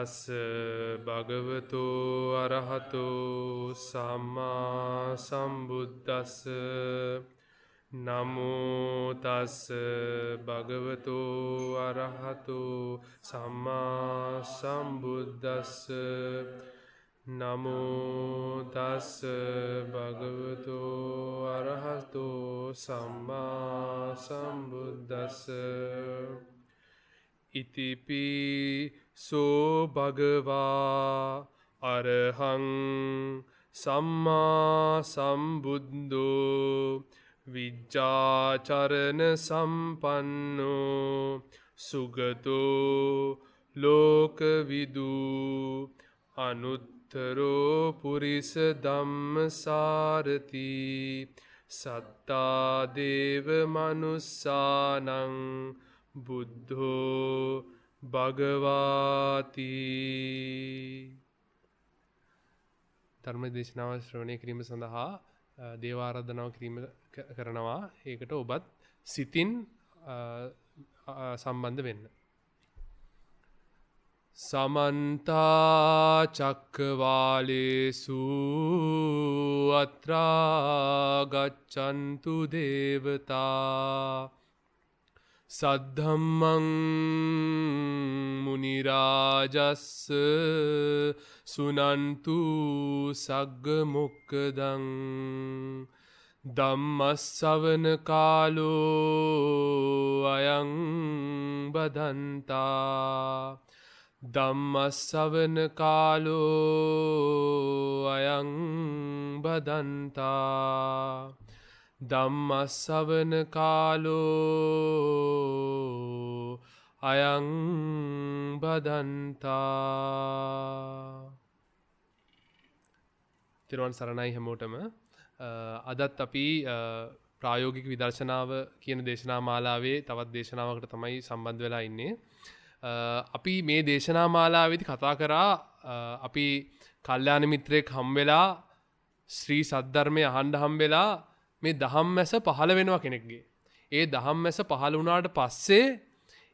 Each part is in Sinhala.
තස් භගවතු අරහතු සම්මා සම්බුද්දස්ස නමෝ තස් භගවතු අරහතු සම්මා සම්බුද්දස්ස නමෝ තස් භගවතු අරහතු සම්මා සම්බුද්දස්ස ඉතිපි සෝ භගවා අරහං සම්මා සම්බුද්ධෝ විජ්ජාචරණ සම්පන්නෝ සුගතෝ ලෝකවිදු අනුත්තරෝ පුරිස ධම්මසාරති සත්තා දේව මනුස්සානං බුද්ධෝ භගවාති. ධර්ම දේශනාව ශ්‍රවණය කිරීම සඳහා දේවාරාධනාව කිරීම කරනවා. ඒකට ඔබත් සිතින් සම්බන්ධ වෙන්න. සමන්තා චක්කවාලේසු අත්‍රා ගච්ඡන්තු දේවතා සද්ධම්මං මුනි රාජස්ස සුනන්තු සග්ග මොක්ඛදං ධම්මස්සවන කාලෝ අයං බදන්තා ධම්මස්සවන කාලෝ අයං බදන්තා ධම්මස්සවන කාලෝ අයං බදන්තා. තිරුවන් සරණයි හැමෝටම. අදත් අපි ප්‍රායෝගික විදර්ශනාව කියන දේශනා මාලාවේ තවත් දේශනාවකට තමයි සම්බන්ධ වෙලා ඉන්නේ. අපි මේ දේශනා මාලාවේදී කතා කරා අපි කල්යාණ මිත්‍රයෙක් හම්බෙලා ශ්‍රී සද්ධර්මය අහන්න හම්බෙලා මේ ධම්මැස පහළ වෙනවා කෙනෙක්ගේ. ඒ ධම්මැස පහළ වුණාට පස්සේ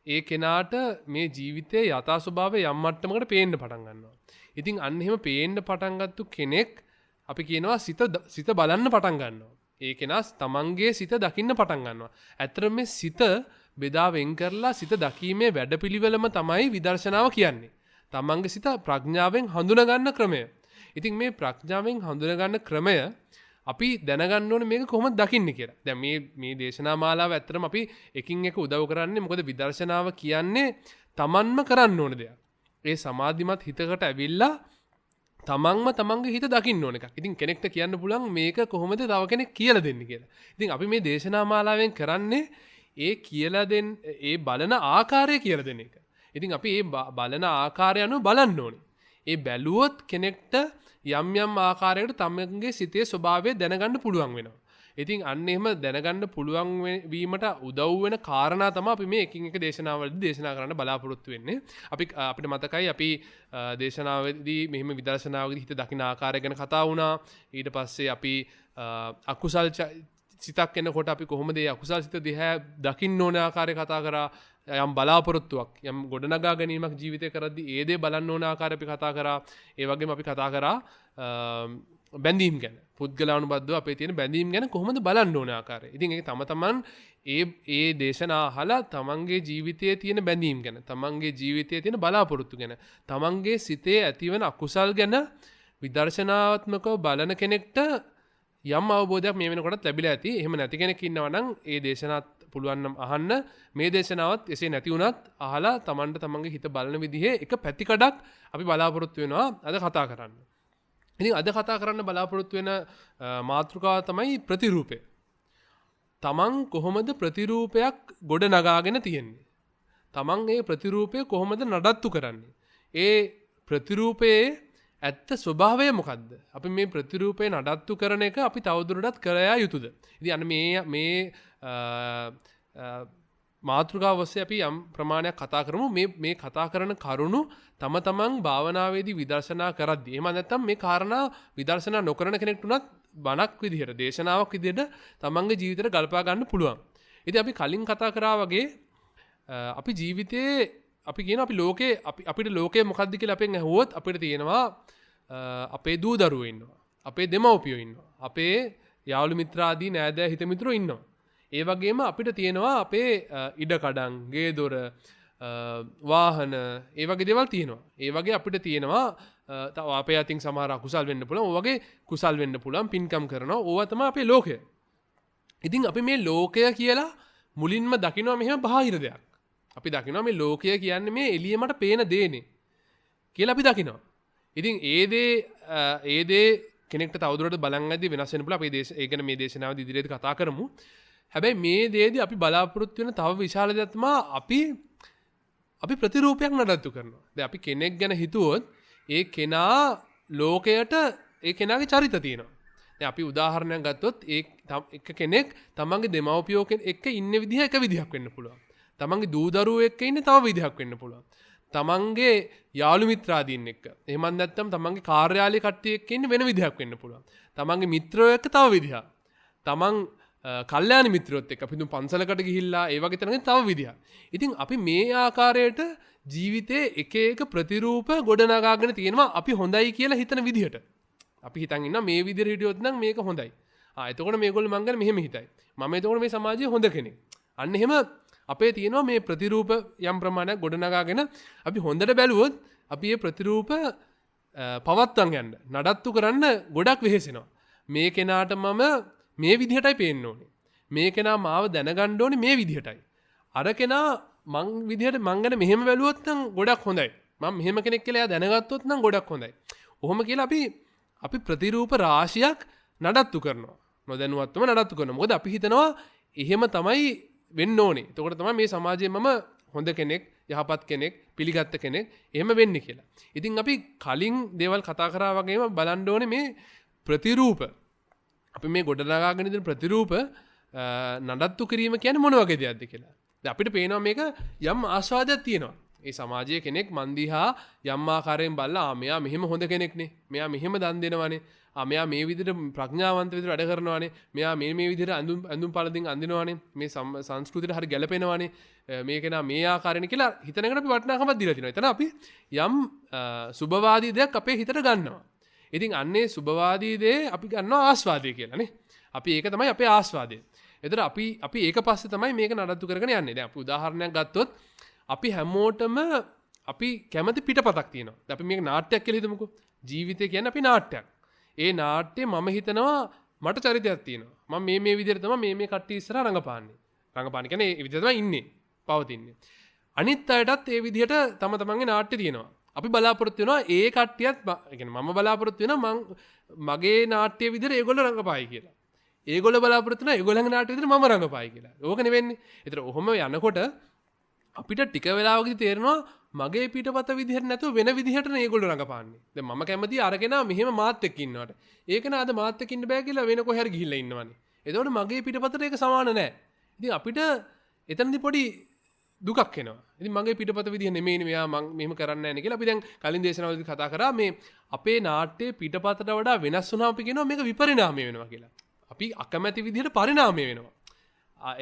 ඒ කෙනාට මේ ජීවිතයේ යථා ස්වභාවය යම් මට්ටමකට පේන්න පටන් ගන්නවා. ඉතින් අන්න එහෙම පේන්න පටන් ගත්තු කෙනෙක් අපි කියනවා සිත බලන්න පටන් ගන්නවා. ඒ කෙනා තමන්ගේ සිත දකින්න පටන් ගන්නවා. ඇත්තටම මේ සිත බෙදා වෙන් කරලා සිත දකීමේ වැඩපිළිවෙලම තමයි විදර්ශනාව කියන්නේ. තමන්ගේ සිත ප්‍රඥාවෙන් හඳුනා ගන්න ක්‍රමය. ඉතින් මේ ප්‍රඥාවෙන් හඳුනා ගන්න ක්‍රමය අපි දැනගන්න ඕනේ මේක කොහොමද දකින්නේ කියලා. දැන් මේ දේශනා මාලාව ඇත්තටම අපි එකින් එක උදව් කරන්නේ මොකද විදර්ශනාව කියන්නේ තමන්ම කරන්න ඕන දෙයක්. ඒ සමාධිමත් හිතකට ඇවිල්ලා තමන්ම තමන්ගේ හිත දකින්න ඕන එකක්. ඉතින් කෙනෙක්ට කියන්න පුළුවන් මේක කොහොමද තව කෙනෙක් කියලා දෙන්නේ කියලා. ඉතින් අපි මේ දේශනා මාලාවෙන් කරන්නේ ඒ කියලා ඒ බලන ආකාරය කියලා දෙන එක. ඉතින් අපි ඒ බලන ආකාරය අනුව බලන්න ඕනේ. ඒ බැලුවොත් කෙනෙක්ට යම් යම් ආකාරයකට තමන්ගේ සිතේ ස්වභාවය දැනගන්න පුළුවන් වෙනවා. ඉතින් අන්න එහෙම දැනගන්න පුළුවන් වීමට උදව් වෙන කාරණා තමයි අපි මේ එකින් එක දේශනාවලදී දේශනා කරන්න බලාපොරොත්තු වෙන්නේ. අපිට මතකයි අපි දේශනාවේදී මෙහිම විදර්ශනාවේදී හිත දකින්න ආකාරය ගැන කතා වුණා. ඊට පස්සේ අපි අකුසල් සිතක් එනකොට අපි කොහොමද මේ අකුසල් සිත දිහා දකින්න ඕන ආකාරය කතා කරා. යම් බලාපොරොත්තුවක් යම් ගොඩනගා ගැනීමක් ජීවිතේ කරද්දී ඒ දේ බලන්න ඕන ආකාරය අපි කතා කරා. ඒ වගේම අපි කතා කරා බැඳීම් ගැන. පුද්ගලානුබද්ධව අපේ තියෙන බැඳීම් ගැන කොහොමද බලන්න ඕන ආකාරය. ඉතින් ඒක තමන් ඒ දේශනා අහලා තමන්ගේ ජීවිතයේ තියෙන බැඳීම් ගැන, තමන්ගේ ජීවිතයේ තියෙන බලාපොරොත්තු ගැන, තමන්ගේ සිතේ ඇතිවන අකුසල් ගැන විදර්ශනාත්මකව බලන කෙනෙක්ට යම් අවබෝධයක් මේ වෙනකොටත් ලැබිලා ඇති. එහෙම නැති කෙනෙක් ඉන්නවා නම් ඒ දේශනාවත් පුළුවන් නම් අහන්න. මේ දේශනාවත් එසේ නැති වුණත් අහලා තමන්ට තමන්ගේ හිත බලන විදිහේ එක පැතිකඩක් අපි බලාපොරොත්තු වෙනවා අද කතා කරන්න. ඉතින් අද කතා කරන්න බලාපොරොත්තු වෙන මාතෘකාව තමයි ප්‍රතිරූපය. තමන් කොහොමද ප්‍රතිරූපයක් ගොඩ නගාගෙන තියෙන්නේ? තමන් ඒ ප්‍රතිරූපය කොහොමද නඩත්තු කරන්නේ? ඒ ප්‍රතිරූපයේ ඇත්ත ස්වභාවය මොකද්ද? අපි මේ ප්‍රතිරූපය නඩත්තු කරන එක අපි තවදුරටත් කරයා යුතුද? ඉතින් අන්න මේ මාතෘකාව ඔස්සේ අපි යම් ප්‍රමාණයක් කතා කරමු. මේ කතා කරන කරුණු තමන් භාවනාවේදී විදර්ශනා කරද්දී එහෙම නැත්නම් මේ කාරණා විදර්ශනා නොකරන කෙනෙක්ට උනත් බණක් විදිහට දේශනාවක් විදිහට තමන්ගේ ජීවිතේට ගල්පා ගන්න පුළුවන්. ඉතින් අපි කලින් කතා කරා වගේ අපි ජීවිතේ අපි කියන අපි ලෝකේ අපිට ලෝකේ මොකක්ද කියලා අපෙන් ඇහුවොත් අපිට තියෙනවා අපේ දූ දරුවෝ ඉන්නවා. අපේ දෙමව්පියෝ ඉන්නවා. අපේ යාළු මිත්‍රාදී නෑදෑ හිත මිතුරෝ ඉන්නවා. ඒ වගේම අපිට තියෙනවා අපේ ඉඩකඩම්, ගේ දොර, වාහන, ඒ වගේ දේවල් තියෙනවා. ඒ වගේ අපිට තියෙනවා තව අපේ අතින් සමහර අකුසල් වෙන්න පුළුවන්. ඔය වගේ කුසල් වෙන්න පුළුවන්. පින්කම් කරනවා. ඕවා තමයි අපේ ලෝකය. ඉතින් අපි මේ ලෝකය කියලා මුලින්ම දකිනවා මෙහෙම බාහිර දෙයක්. අපි දකිනවා මේ ලෝකය කියන්නේ මේ එළිය මට පේන දේනේ කියලා අපි දකිනවා. ඉතින් ඒ දේ කෙනෙක්ට තවදුරටත් බලන් ඇද්දි වෙනස් වෙන්න පුළුවන්. අපි ඒ ගැන මේ දේශනාවේදී ඉදිරියට කතා කරමු. හැබැයි මේ දේදී අපි බලාපොරොත්තු වෙන තව විශාල දෙයක් තමයි අපි ප්‍රතිරූපයක් නඩත්තු කරනවා. දැන් අපි කෙනෙක් ගැන හිතුවොත් ඒ කෙනා ලෝකයට ඒ කෙනාගේ චරිත තියෙනවා. දැන් අපි උදාහරණයක් ගත්තොත් එක කෙනෙක් තමන්ගේ දෙමව්පියෝ එක්ක ඉන්න විදිහ එක විදිහක් වෙන්න පුළුවන්. තමන්ගේ දූ දරුවෝ එක්ක ඉන්නේ තව විදිහක් වෙන්න පුළුවන්. තමන්ගේ යාළු මිත්‍රාදීන් එක්ක. එහෙමත් නැත්නම් තමන්ගේ කාර්යාලයේ කට්ටිය එක්ක ඉන්න වෙන විදිහක් වෙන්න පුළුවන්. තමන්ගේ මිත්‍රයෝ එක්ක තව විදිහක්. තමන් කල්යාණ මිත්‍රයොත් එක්ක අපි දුම් පන්සලකට ගිහිල්ලා ඒ වගේ තැනකින් තව විදිහක්. ඉතින් අපි මේ ආකාරයට ජීවිතේ එක එක ප්‍රතිරූප ගොඩනගාගෙන තියෙනවා අපි හොඳයි කියලා හිතන විදිහට. අපි හිතන් ඉන්නවා මේ විදිහට හිටියොත් නම් මේක හොඳයි. එතකොට මේගොල්ලෝ මං ගැන මෙහෙම හිතයි. මම එතකොට මේ සමාජයේ හොඳ කෙනෙක්. අන්න එහෙම අපේ තියෙනවා මේ ප්‍රතිරූප යම් ප්‍රමාණයක් ගොඩනගාගෙන අපි හොඳට බැලුවොත් අපි මේ ප්‍රතිරූප පවත්වන් යන්න නඩත්තු කරන්න ගොඩක් වෙහෙසෙනවා. මේ කෙනාට මම මේ විදිහටයි පේන්න ඕනේ. මේ කෙනා මාව දැනගන්න ඕනේ මේ විදිහටයි. අර කෙනා මං විදිහට මං ගැන මෙහෙම බැලුවොත් නම් ගොඩක් හොඳයි. මම මෙහෙම කෙනෙක් කියලා එයා දැනගත්තොත් නම් ගොඩක් හොඳයි. ඔහොම කියලා අපි ප්‍රතිරූප රාශියක් නඩත්තු කරනවා. නොදැනුවත්වම නඩත්තු කරනවා. මොකද අපි හිතනවා එහෙම තමයි වෙන්න ඕනේ. එතකොට තමයි මේ සමාජයේ මම හොඳ කෙනෙක්, යහපත් කෙනෙක්, පිළිගත්ත කෙනෙක් එහෙම වෙන්නේ කියලා. ඉතින් අපි කලින් දේවල් කතා කරා වගේම බලන්න ඕනේ මේ ප්‍රතිරූප. අපි මේ ගොඩනගාගෙන ඉන්න ප්‍රතිරූප නඩත්තු කිරීම කියන්නේ මොන වගේ දෙයක්ද කියලා. දැන් අපිට පේනවා මේක යම් ආස්වාදයක් තියෙනවා. ඒ සමාජයේ කෙනෙක් මන් දිහා යම් ආකාරයෙන් බලලා මෙයා මෙහෙම හොඳ කෙනෙක්නේ. මෙයා මෙහෙම දන් දෙනවානේ. මෙයා මේ විදිහට ප්‍රඥාවන්ත විදිහට වැඩ කරනවානේ. මෙයා මේ විදිහට ඇඳුම් පළඳින් අඳිනවානේ. මේ සංස්කෘතියට හරි ගැලපෙනවානේ. මේ කෙනා මේ ආකාරයෙන් කියලා හිතනකට අපි වටිනාකමක් දීලා තිනවා. එතන අපි යම් සුබවාදී දෙයක් අපේ හිතට ගන්නවා. ඉතින් අන්නේ සුබවාදී දේ අපි ගන්නවා ආස්වාදය කියලා නේ. අපි ඒක තමයි අපේ ආස්වාදය. එතන අපි ඒක පස්සේ තමයි මේක නඩත්තු කරගෙන යන්නේ. දැන් අපි උදාහරණයක් ගත්තොත් අපි හැමෝටම අපි කැමති පිටපතක් තියෙනවා. දැන් අපි මේක නාට්‍යයක් කියලා හිතමුකෝ. ජීවිතය කියන්නේ අපි නාට්‍යයක්. ඒ නාට්‍යය මම හිතනවා මට චරිතයක් තියෙනවා. මම මේ විදිහට තමයි මේ කට්ටිය ඉස්සරහා රඟපාන්නේ. රඟපාන්නේ කියන්නේ ඒ විදිහට තමයි ඉන්නේ. පවතින්නේ. අනිත් අයටත් ඒ විදිහට තම තමන්ගේ නාට්‍ය තියෙනවා. අපි බලාපොරොත්තු වෙනවා ඒ කට්ටියත් කියන්නේ මම බලාපොරොත්තු වෙනවා මගේ නාට්‍ය විදිහට ඒගොල්ලෝ රඟපායි කියලා. ඒගොල්ලෝ බලාපොරොත්තු වෙනවා ඒගොල්ලන්ගේ නාට්‍ය විදිහට මම රඟපායි කියලා. ඕකනේ වෙන්නේ. ඒතර ඔහොම යනකොට අපිට ටික වෙලාවකදී තේරෙනවා මගේ පිටපත විදිහට නැතුව වෙන විදිහට නේ ඒගොල්ලෝ රඟපාන්නේ. දැන් මම කැමති අරගෙන මෙහෙම මාත් එක්ක ඉන්නවට. ඒක නා අද මාත් එක්ක ඉන්න බෑ කියලා වෙන කොහේ හරි ගිහිල්ලා ඉන්නවනේ. එතකොට මගේ පිටපතට ඒක සමාන නැහැ. ඉතින් අපිට එතනදී පොඩි දුකක් එනවා. ඉතින් මගේ පිටපත විදිහ නෙමෙයිනේ මෙයා මම මෙහෙම කරන්නේ නැහැ නේ කියලා අපි දැන් කලින් දේශනාවලදී කතා කරා මේ අපේ නාට්‍යයේ පිටපතට වඩා වෙනස් වුණාම අපි කියනවා මේක විපරිණාමය වෙනවා කියලා. අපි අකමැති විදිහට පරිණාමය වෙනවා.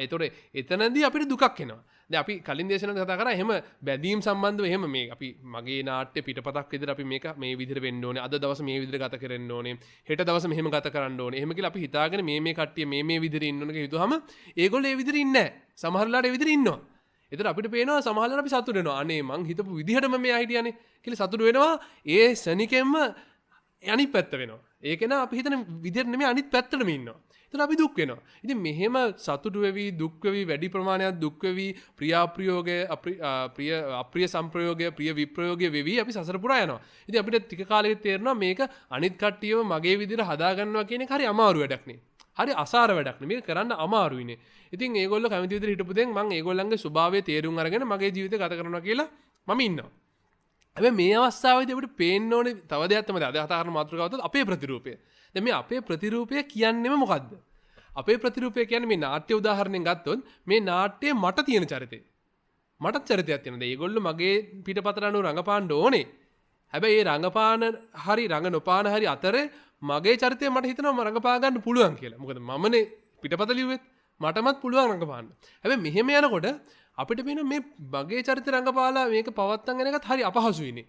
ඒතකොට එතනදී අපිට දුකක් එනවා. දැන් අපි කලින් දේශනාවලදී කතා කරා එහෙම බැඳීම් සම්බන්ධව එහෙම මේ අපි මගේ නාට්‍ය පිටපතක් විදිහට අපි මේක මේ විදිහට වෙන්න ඕනේ. අද දවස් මේ විදිහට ගත කරන්න ඕනේ. හෙට දවස් මෙහෙම ගත කරන්න ඕනේ. එහෙම කියලා අපි හිතාගෙන මේ කට්ටිය මේ විදිහට ඉන්න ඕනේ කියලා හිතුවාම ඒගොල්ලෝ ඒ විදිහට ඉන්නේ නැහැ. සමහරලාට ඒ විදිහට ඉන්නවා. එතන අපිට පේනවා සමහරවල් අපි සතුටු වෙනවා. අනේ මං හිතපු විදිහටම මෙයා හිටියානේ කියලා සතුටු වෙනවා. ඒ සනිකෙම්ම අනිත් පැත්ත වෙනවා. ඒක නා අපි හිතන විදිහට නෙමෙයි අනිත් පැත්තටම ඉන්නවා. එතන අපි දුක් වෙනවා. ඉතින් මෙහෙම සතුටු වෙවි දුක් වෙවි වැඩි ප්‍රමාණයක් දුක් වෙවි ප්‍රියාප්‍රයෝගය අප්‍රිය සංප්‍රයෝගය ප්‍රිය විප්‍රයෝගය වෙවි අපි සසර පුරා යනවා. ඉතින් අපිට ටික කාලෙකට තේරෙනවා මේක අනිත් කට්ටියව මගේ විදිහට හදා ගන්නවා කියන එක හරි අමාරු වැඩක් නේ. හරි අසාර වැඩක් නේ. මේක කරන්න අමාරුයිනේ. ඉතින් ඒගොල්ලෝ කැමති විදිහට හිටපු දෙන් මම ඒගොල්ලන්ගේ ස්වභාවය තේරුම් අරගෙන මගේ ජීවිතය ගත කරනවා කියලා මම ඉන්නවා. හැබැයි මේ අවස්ථාවේදී අපිට පේන්න ඕනේ තව දෙයක් තමයි අද කතා කරන මාතෘකාව තමයි අපේ ප්‍රතිරූපය. දැන් මේ අපේ ප්‍රතිරූපය කියන්නේම මොකද්ද? අපේ ප්‍රතිරූපය කියන්නේ මේ නාට්‍ය උදාහරණයෙන් ගත්තොත් මේ නාට්‍යයේ මට තියෙන චරිතය. මටත් චරිතයක් තියෙනවා. දැන් ඒගොල්ලෝ මගේ පිටපතට අනුව රඟපාන්න ඕනේ. හැබැයි ඒ රඟපාන හරි රඟ නොපාන හරි අතරේ මගේ චරිතය මට හිතෙනවා රඟපා ගන්න පුළුවන් කියලා. මොකද මමනේ පිටපත ලිව්වෙත් මටමත් පුළුවන් රඟපාන්න. හැබැයි මෙහෙම යනකොට අපිට වෙන මේ මගේ චරිත රංගපාලා මේක පවත්තන් යන එකත් හරි අපහසුයිනේ.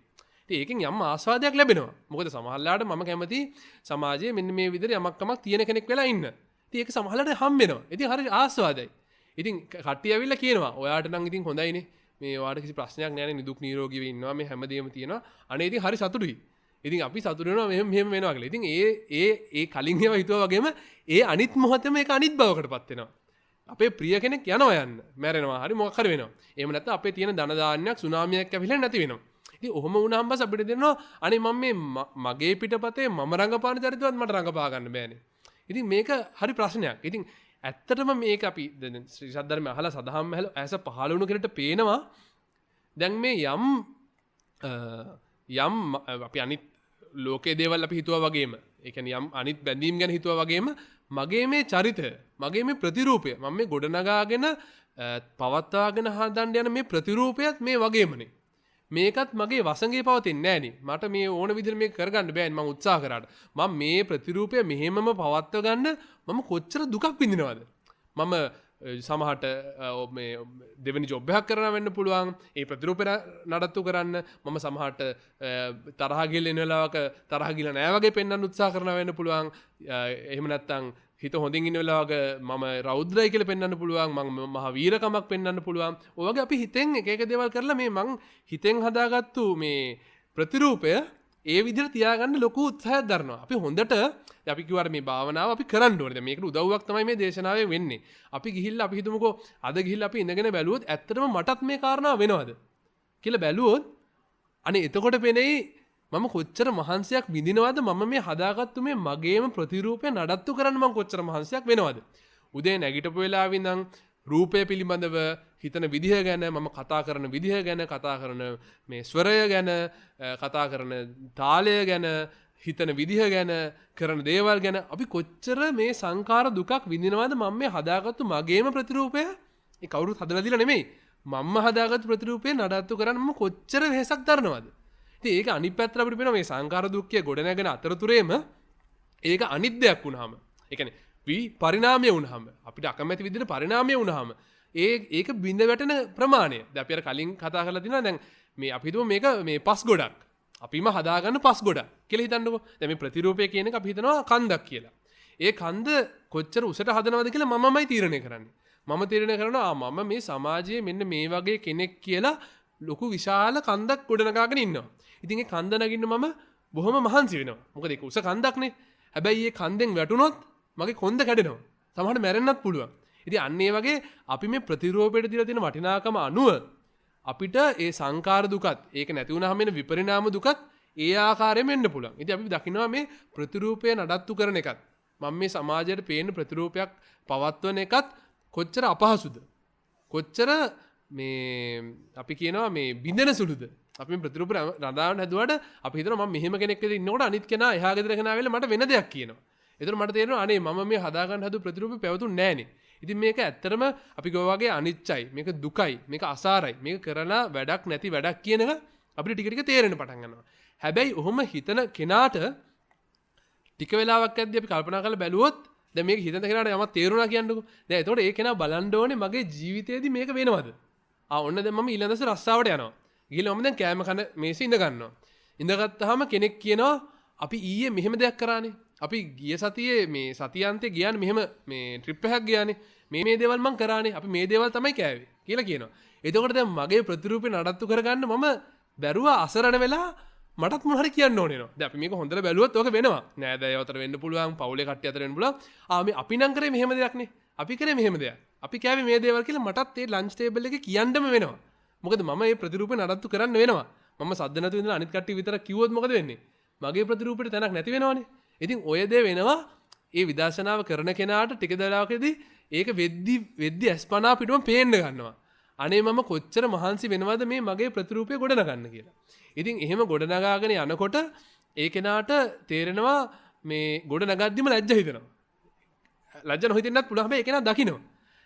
ඉතින් ඒකෙන් යම් ආස්වාදයක් ලැබෙනවා. මොකද සමහරලාට මම කැමති සමාජයේ මෙන්න මේ විදිහට යමක් කමක් තියෙන කෙනෙක් වෙලා ඉන්න. ඉතින් ඒක සමහරලාට හම් වෙනවා. ඉතින් හරි ආස්වාදයි. ඉතින් කට්ටිය ඇවිල්ලා කියනවා ඔයාට නම් ඉතින් හොඳයිනේ. මේ ඔයාට කිසි ප්‍රශ්නයක් නැහැ නේ නිදුක් නිරෝගීව ඉන්නවා. මේ හැමදේම තියෙනවා. අනේ ඉතින් හරි සතුටුයි. ඉතින් අපි සතුටු වෙනවා මෙහෙම වෙනවා කියලා. ඉතින් ඒ කලින් ඒවා හිතුවා වගේම ඒ අනිත් මොහොතේම ඒක අනිත් බවකටපත් වෙනවා. අපේ ප්‍රිය කෙනෙක් යනවා යන්න. මැරෙනවා. හරි මොකක් හරි වෙනවා. එහෙම නැත්නම් අපේ තියෙන ධන දාන්නයක් සුනාමියක් ඇවිල්ලා නැති වෙනවා. ඉතින් ඔහොම වුණාම බස් අපිට දෙනවා අනේ මම මේ මගේ පිටපතේ මම රංගපාන චරිතවත් මට රංගපා ගන්න බෑනේ. ඉතින් මේක හරි ප්‍රශ්නයක්. ඉතින් ඇත්තටම මේක අපි ශ්‍රී සද්ධර්මය අහලා සදහම් ඇස පහළ වුණු කෙනෙක්ට පේනවා දැන් මේ යම් අපි අනිත් ලෝකයේ දේවල් අපි හිතුවා වගේම ඒ කියන්නේ යම් අනිත් බැඳීම් ගැන හිතුවා වගේම මගේ මේ චරිතය මගේ මේ ප්‍රතිරූපය මම මේ ගොඩනගාගෙන පවත්වාගෙන හදන්න යන මේ ප්‍රතිරූපයත් මේ වගේමනේ. මේකත් මගේ වසඟේ පවතින්නේ නෑනේ. මට මේ ඕන විදිහට මේක කරගන්න බෑනේ මම උත්සාහ කරාට. මම මේ ප්‍රතිරූපය මෙහෙමම පවත්ව ගන්න මම කොච්චර දුකක් විඳිනවද? මම සමහරට මේ දෙවෙනි ජොබ් එකක් කරනවා වෙන්න පුළුවන්. ඒ ප්‍රතිරූපය නඩත්තු කරන්න මම සමහරට තරහ ගිහලා එන වෙලාවක තරහ ගිහලා නෑ වගේ පෙන්වන්න උත්සාහ කරනවා වෙන්න පුළුවන්. එහෙම නැත්නම් හිත හොඳින් ඉන්න වෙලාවක මම රෞද්‍රයි කියලා පෙන්වන්න පුළුවන්. මම මහා වීරකමක් පෙන්වන්න පුළුවන්. ඔය වගේ අපි හිතෙන් එක එක දේවල් කරලා මේ මං හිතෙන් හදාගත්තු මේ ප්‍රතිරූපය ඒ විදිහට තියාගන්න ලොකු උත්සාහයක් දරනවා. අපි හොඳට අපි කිව්වාට මේ භාවනාව අපි කරන්න ඕනේ. දැන් මේකට උදව්වක් තමයි මේ දේශනාවේ වෙන්නේ. අපි ගිහිල්ලා අපි හිතමුකෝ අද ගිහිල්ලා අපි ඉඳගෙන බැලුවොත් ඇත්තටම මටත් මේ කාරණාව වෙනවද කියලා බැලුවොත් අනේ එතකොට පෙනෙයි මම කොච්චර මහන්සියක් විඳිනවද මම මේ හදාගත්තු මේ මගේම ප්‍රතිරූපය නඩත්තු කරන්න මම කොච්චර මහන්සියක් වෙනවද. උදේ නැගිටපු වෙලාවේ ඉඳන් රූපය පිළිබඳව හිතන විදිහ ගැන මම කතා කරන විදිහ ගැන කතා කරන මේ ස්වරය ගැන කතා කරන තාලය ගැන හිතන විදිහ ගැන කරන දේවල් ගැන අපි කොච්චර මේ සංකාර දුකක් විඳිනවද මම මේ හදාගත්තු මගේම ප්‍රතිරූපය ඒ කවුරුත් හදලා දීලා නෙමෙයි මම හදාගත්තු ප්‍රතිරූපය නඩත්තු කරන්න මම කොච්චර වෙහසක් දරනවද. ඉතින් ඒක අනිත් පැත්තට අපිට පේනවා මේ සංකාර දුක්ඛය ගොඩනැගෙන අතරතුරේම ඒක අනිත් දෙයක් වුණාම ඒ කියන්නේ පරිණාමය වුණාම අපිට අකමැති විදිහට පරිණාමය වුණාම ඒක බිඳ වැටෙන ප්‍රමාණය. දැන් අපි අර කලින් කතා කරලා තිනවා දැන් මේ අපි හිතමු මේක මේ පස් ගොඩක්. අපිම හදාගන්න පස් ගොඩක් කියලා හිතන්නකෝ. දැන් මේ ප්‍රතිරූපය කියන එක අපි හිතනවා කන්දක් කියලා. ඒ කන්ද කොච්චර උසට හදනවද කියලා මමමයි තීරණය කරන්නේ. මම තීරණය කරනවා මම මේ සමාජයේ මෙන්න මේ වගේ කෙනෙක් කියලා ලොකු විශාල කන්දක් ගොඩනගාගෙන ඉන්නවා. ඉතින් ඒ කන්ද නගින්න මම බොහොම මහන්සි වෙනවා. මොකද ඒක උස කන්දක්නේ. හැබැයි මේ කන්දෙන් වැටුනොත් මගේ කොන්ද කැඩෙනවා. සමහරට මැරෙන්නත් පුළුවන්. ඉතින් අන්න ඒ වගේ අපි මේ ප්‍රතිරූපයට දීලා තියෙන වටිනාකම අනුව අපිට ඒ සංකාර දුකත් ඒක නැති වුණාම එන විපරිණාම දුකත් ඒ ආකාරයෙන් එන්න පුළුවන්. ඉතින් අපි දකිනවා මේ ප්‍රතිරූපය නඩත්තු කරන එකත් මම මේ සමාජයට පේන ප්‍රතිරූපයක් පවත්වන එකත් කොච්චර අපහසුද? කොච්චර මේ අපි කියනවා මේ බින්දෙන සුළුද? අපි මේ ප්‍රතිරූප රඳාවන්න හැදුවට අපි හිතනවා මම මෙහෙම කෙනෙක් වෙද ඉන්නකොට අනිත් කෙනා එහා ගෙදර කෙනා වෙලා මට වෙන දෙයක් කියනවා. ඒතර මට තේරෙනවා අනේ මම මේ හදාගන්න හදු ප්‍රතිරූපේ පැවතුන්නේ නෑනේ. ඉතින් මේක ඇත්තටම අපි ගොවාගේ අනිච්චයි මේක දුකයි මේක අසාරයි මේක කරලා වැඩක් නැති වැඩක් කියන එක අපිට ටික ටික තේරෙන්න පටන් ගන්නවා. හැබැයි ඔහොම හිතන කෙනාට ටික වෙලාවක් යද්දී අපි කල්පනා කරලා බැලුවොත් දැන් මේක හිතන කෙනාට යමක් තේරුණා කියන්නකෝ. දැන් එතකොට ඒ කෙනා බලන්න ඕනේ මගේ ජීවිතේදී මේක වෙනවද? ඔන්න දැන් මම ඊළඟ දවසේ රස්සාවට යනවා. ගිහලා මම දැන් කෑම කන මේසේ ඉඳ ගන්නවා. ඉඳගත්තාම කෙනෙක් කියනවා අපි ඊයේ මෙහෙම දෙයක් කරානේ. අපි ගිය සතියේ මේ සතියාන්තේ ගියානේ මෙහෙම මේ ට්‍රිප් එකක් ගියානේ. මේ දේවල් මං කරානේ. අපි මේ දේවල් තමයි කෑවේ කියලා කියනවා. එතකොට දැන් මගේ ප්‍රතිරූපේ නඩත්තු කරගන්න මම බැරුවා අසරණ වෙලා මටත් මොන හරි කියන්න ඕනේ නෝ. දැන් අපි මේක හොඳට බැලුවොත් ඕක වෙනවා. නෑදෑයෝ අතර වෙන්න පුළුවන්, පවුලේ කට්ටිය අතර වෙන්න පුළුවන්. මේ අපි නම් කරේ මෙහෙම දෙයක් නේ. අපි කරේ මෙහෙම දෙයක්. අපි කෑවේ මේ දේවල් කියලා මටත් ඒ ලන්ච් ටේබල් එකේ කියන්නම වෙනවා. මොකද මම මේ ප්‍රතිරූපේ නඩත්තු කරන්න වෙනවා. මම සද්ද නැතුව ඉඳලා අනිත් කට්ටිය විතර කිව්වොත් මොකද වෙන්නේ? මගේ ප්‍රතිරූපෙට තැනක් නැති වෙනවනේ. ඉතින් ඔය දේ වෙනවා ඒ විදර්ශනාව කරන කෙනාට ටික දවසකදී ඒක වෙද්දි අස්පනා පිටුම පේන්න ගන්නවා. අනේ මම කොච්චර මහන්සි වෙනවද මේ මගේ ප්‍රතිරූපය ගොඩනගන්න කියලා. ඉතින් එහෙම ගොඩනගාගෙන යනකොට ඒ කෙනාට තේරෙනවා මේ ගොඩනගද්දිම ලැජ්ජ හිතෙනවා. ලැජ්ජ නොහිතෙන්නත් පුළුවන් හැබැයි ඒ කෙනා දකිනවා.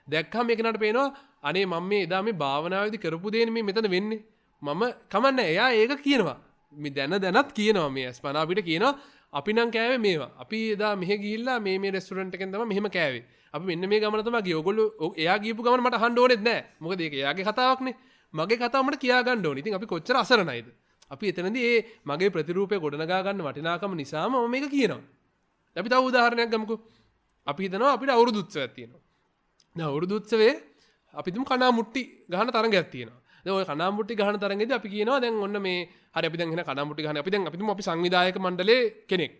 දැක්කම මේ කෙනාට පේනවා අනේ මම මේ එදා මේ භාවනාවේදී කරපු දේනේ මේ මෙතන වෙන්නේ. මම කමන්නේ එයා ඒක කියනවා. මේ දැනත් කියනවා මේ අස්පනා පිට කියනවා අපි නම් කෑවේ මේවා. අපි එදා මෙහෙ ගිහිල්ලා මේ රෙස්ටුරන්ට් එකෙන් තමයි මෙහෙම කෑවේ. අපි මෙන්න මේ ගමන තමයි ගියේ. ඔයගොල්ලෝ එයා ගියපු ගමන මට අහන්න ඕනෙත් නැහැ. මොකද ඒක එයාගේ කතාවක්නේ. මගේ කතාව මට කියා ගන්න ඕනේ. ඉතින් අපි කොච්චර අසරණයිද? අපි එතනදී මේ මගේ ප්‍රතිරූපය ගොඩනගා ගන්න වටිනාකම නිසාම මම මේක කියනවා. අපි තව උදාහරණයක් ගමුකෝ. අපි හිතනවා අපිට අවුරුදු උත්සවයක් තියෙනවා. දැන් අවුරුදු උත්සවයේ අපි තුමු කණා මුට්ටි ගහන තරඟයක් තියෙනවා. දැන් ওই කණා මුට්ටි ගහන තරඟෙදී අපි කියනවා දැන් ඔන්න මේ හරි අපි දැන් එන කණා මුට්ටි ගහන අපි තුමු අපි සංවිධායක මණ්ඩලයේ කෙනෙක්.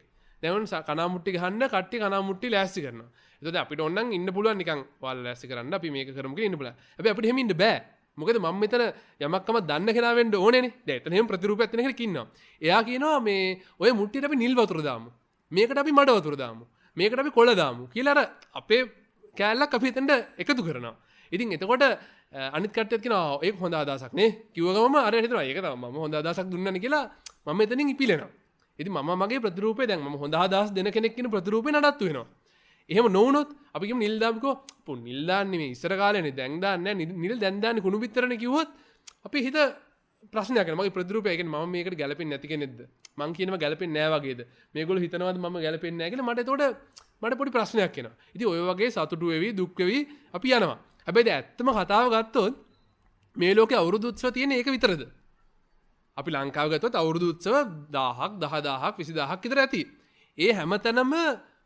දැන් ඔන්න කණා මුට්ටි ගහන්න කට්ටිය කණා මුට්ටි ලෑස්ති කරනවා. එතකොට අපිට ඕනනම් ඉන්න පුළුවන් නිකන් ඔයාලා ලෑස්ති කරන්න අපි මේක කරමු කියලා ඉන්න පුළුවන්. හැබැයි අපිට එහෙම ඉන්න බෑ. මොකද මම මෙතන යමක්කම දන්න කෙනා වෙන්න ඕනේනේ. දැන් එතන එහෙම ප්‍රතිරූපයක් තියෙන කෙනෙක් ඉන්නවා. එයා කියනවා මේ ඔය මුට්ටියට අපි නිල් වතුර දාමු. මේකට අපි මඩ වතුර දාමු. මේකට අපි කොළ දාමු කියලා අර අපේ කෑල්ලක් අපි එතනට එකතු කරනවා. ඉතින් එතකොට අනිත් කට්ටියත් කියනවා ඒක හොඳ අදහසක් නේ. කිව්ව ගමම අර හිතනවා ඒක තමයි මම හොඳ අදහසක් දුන්නානේ කියලා මම එතනින් ඉපිලෙනවා. ඉතින් මම මගේ ප්‍රතිරූපේ දැන් මම හොඳ අදහස් දෙන කෙනෙක් කියන ප්‍රතිරූපේ නඩත්තු වෙනවා. එහෙම නොවුනොත් අපි කියමු නිල් දාමුකෝ පො නිල් දාන්නේ මේ ඉස්සර කාලේනේ දැන් දාන්නේ නැහැ නිල් දැන් දාන්නේ කුණු පිටරනේ කිව්වොත් අපි හිත ප්‍රශ්නයක් කරනවා. මගේ ප්‍රතිරූපය කියන්නේ මම මේකට ගැලපෙන්නේ නැති කෙනෙක්ද? මං කියනවා ගැලපෙන්නේ නැහැ වගේද? මේගොල්ලෝ හිතනවාද මම ගැලපෙන්නේ නැහැ කියලා මට එතකොට මට පොඩි ප්‍රශ්නයක් එනවා. ඉතින් ඔය වගේ සතුටු වෙවි දුක් වෙවි අපි යනවා. හැබැයි දැන් ඇත්තම කතාව ගත්තොත් මේ ලෝකේ අවුරුදු උත්සව තියෙන්නේ ඒක විතරද? අපි ලංකාව ගත්තොත් අවුරුදු උත්සව 1000ක් 10000ක් 20000ක් විතර ඇති. ඒ හැමතැනම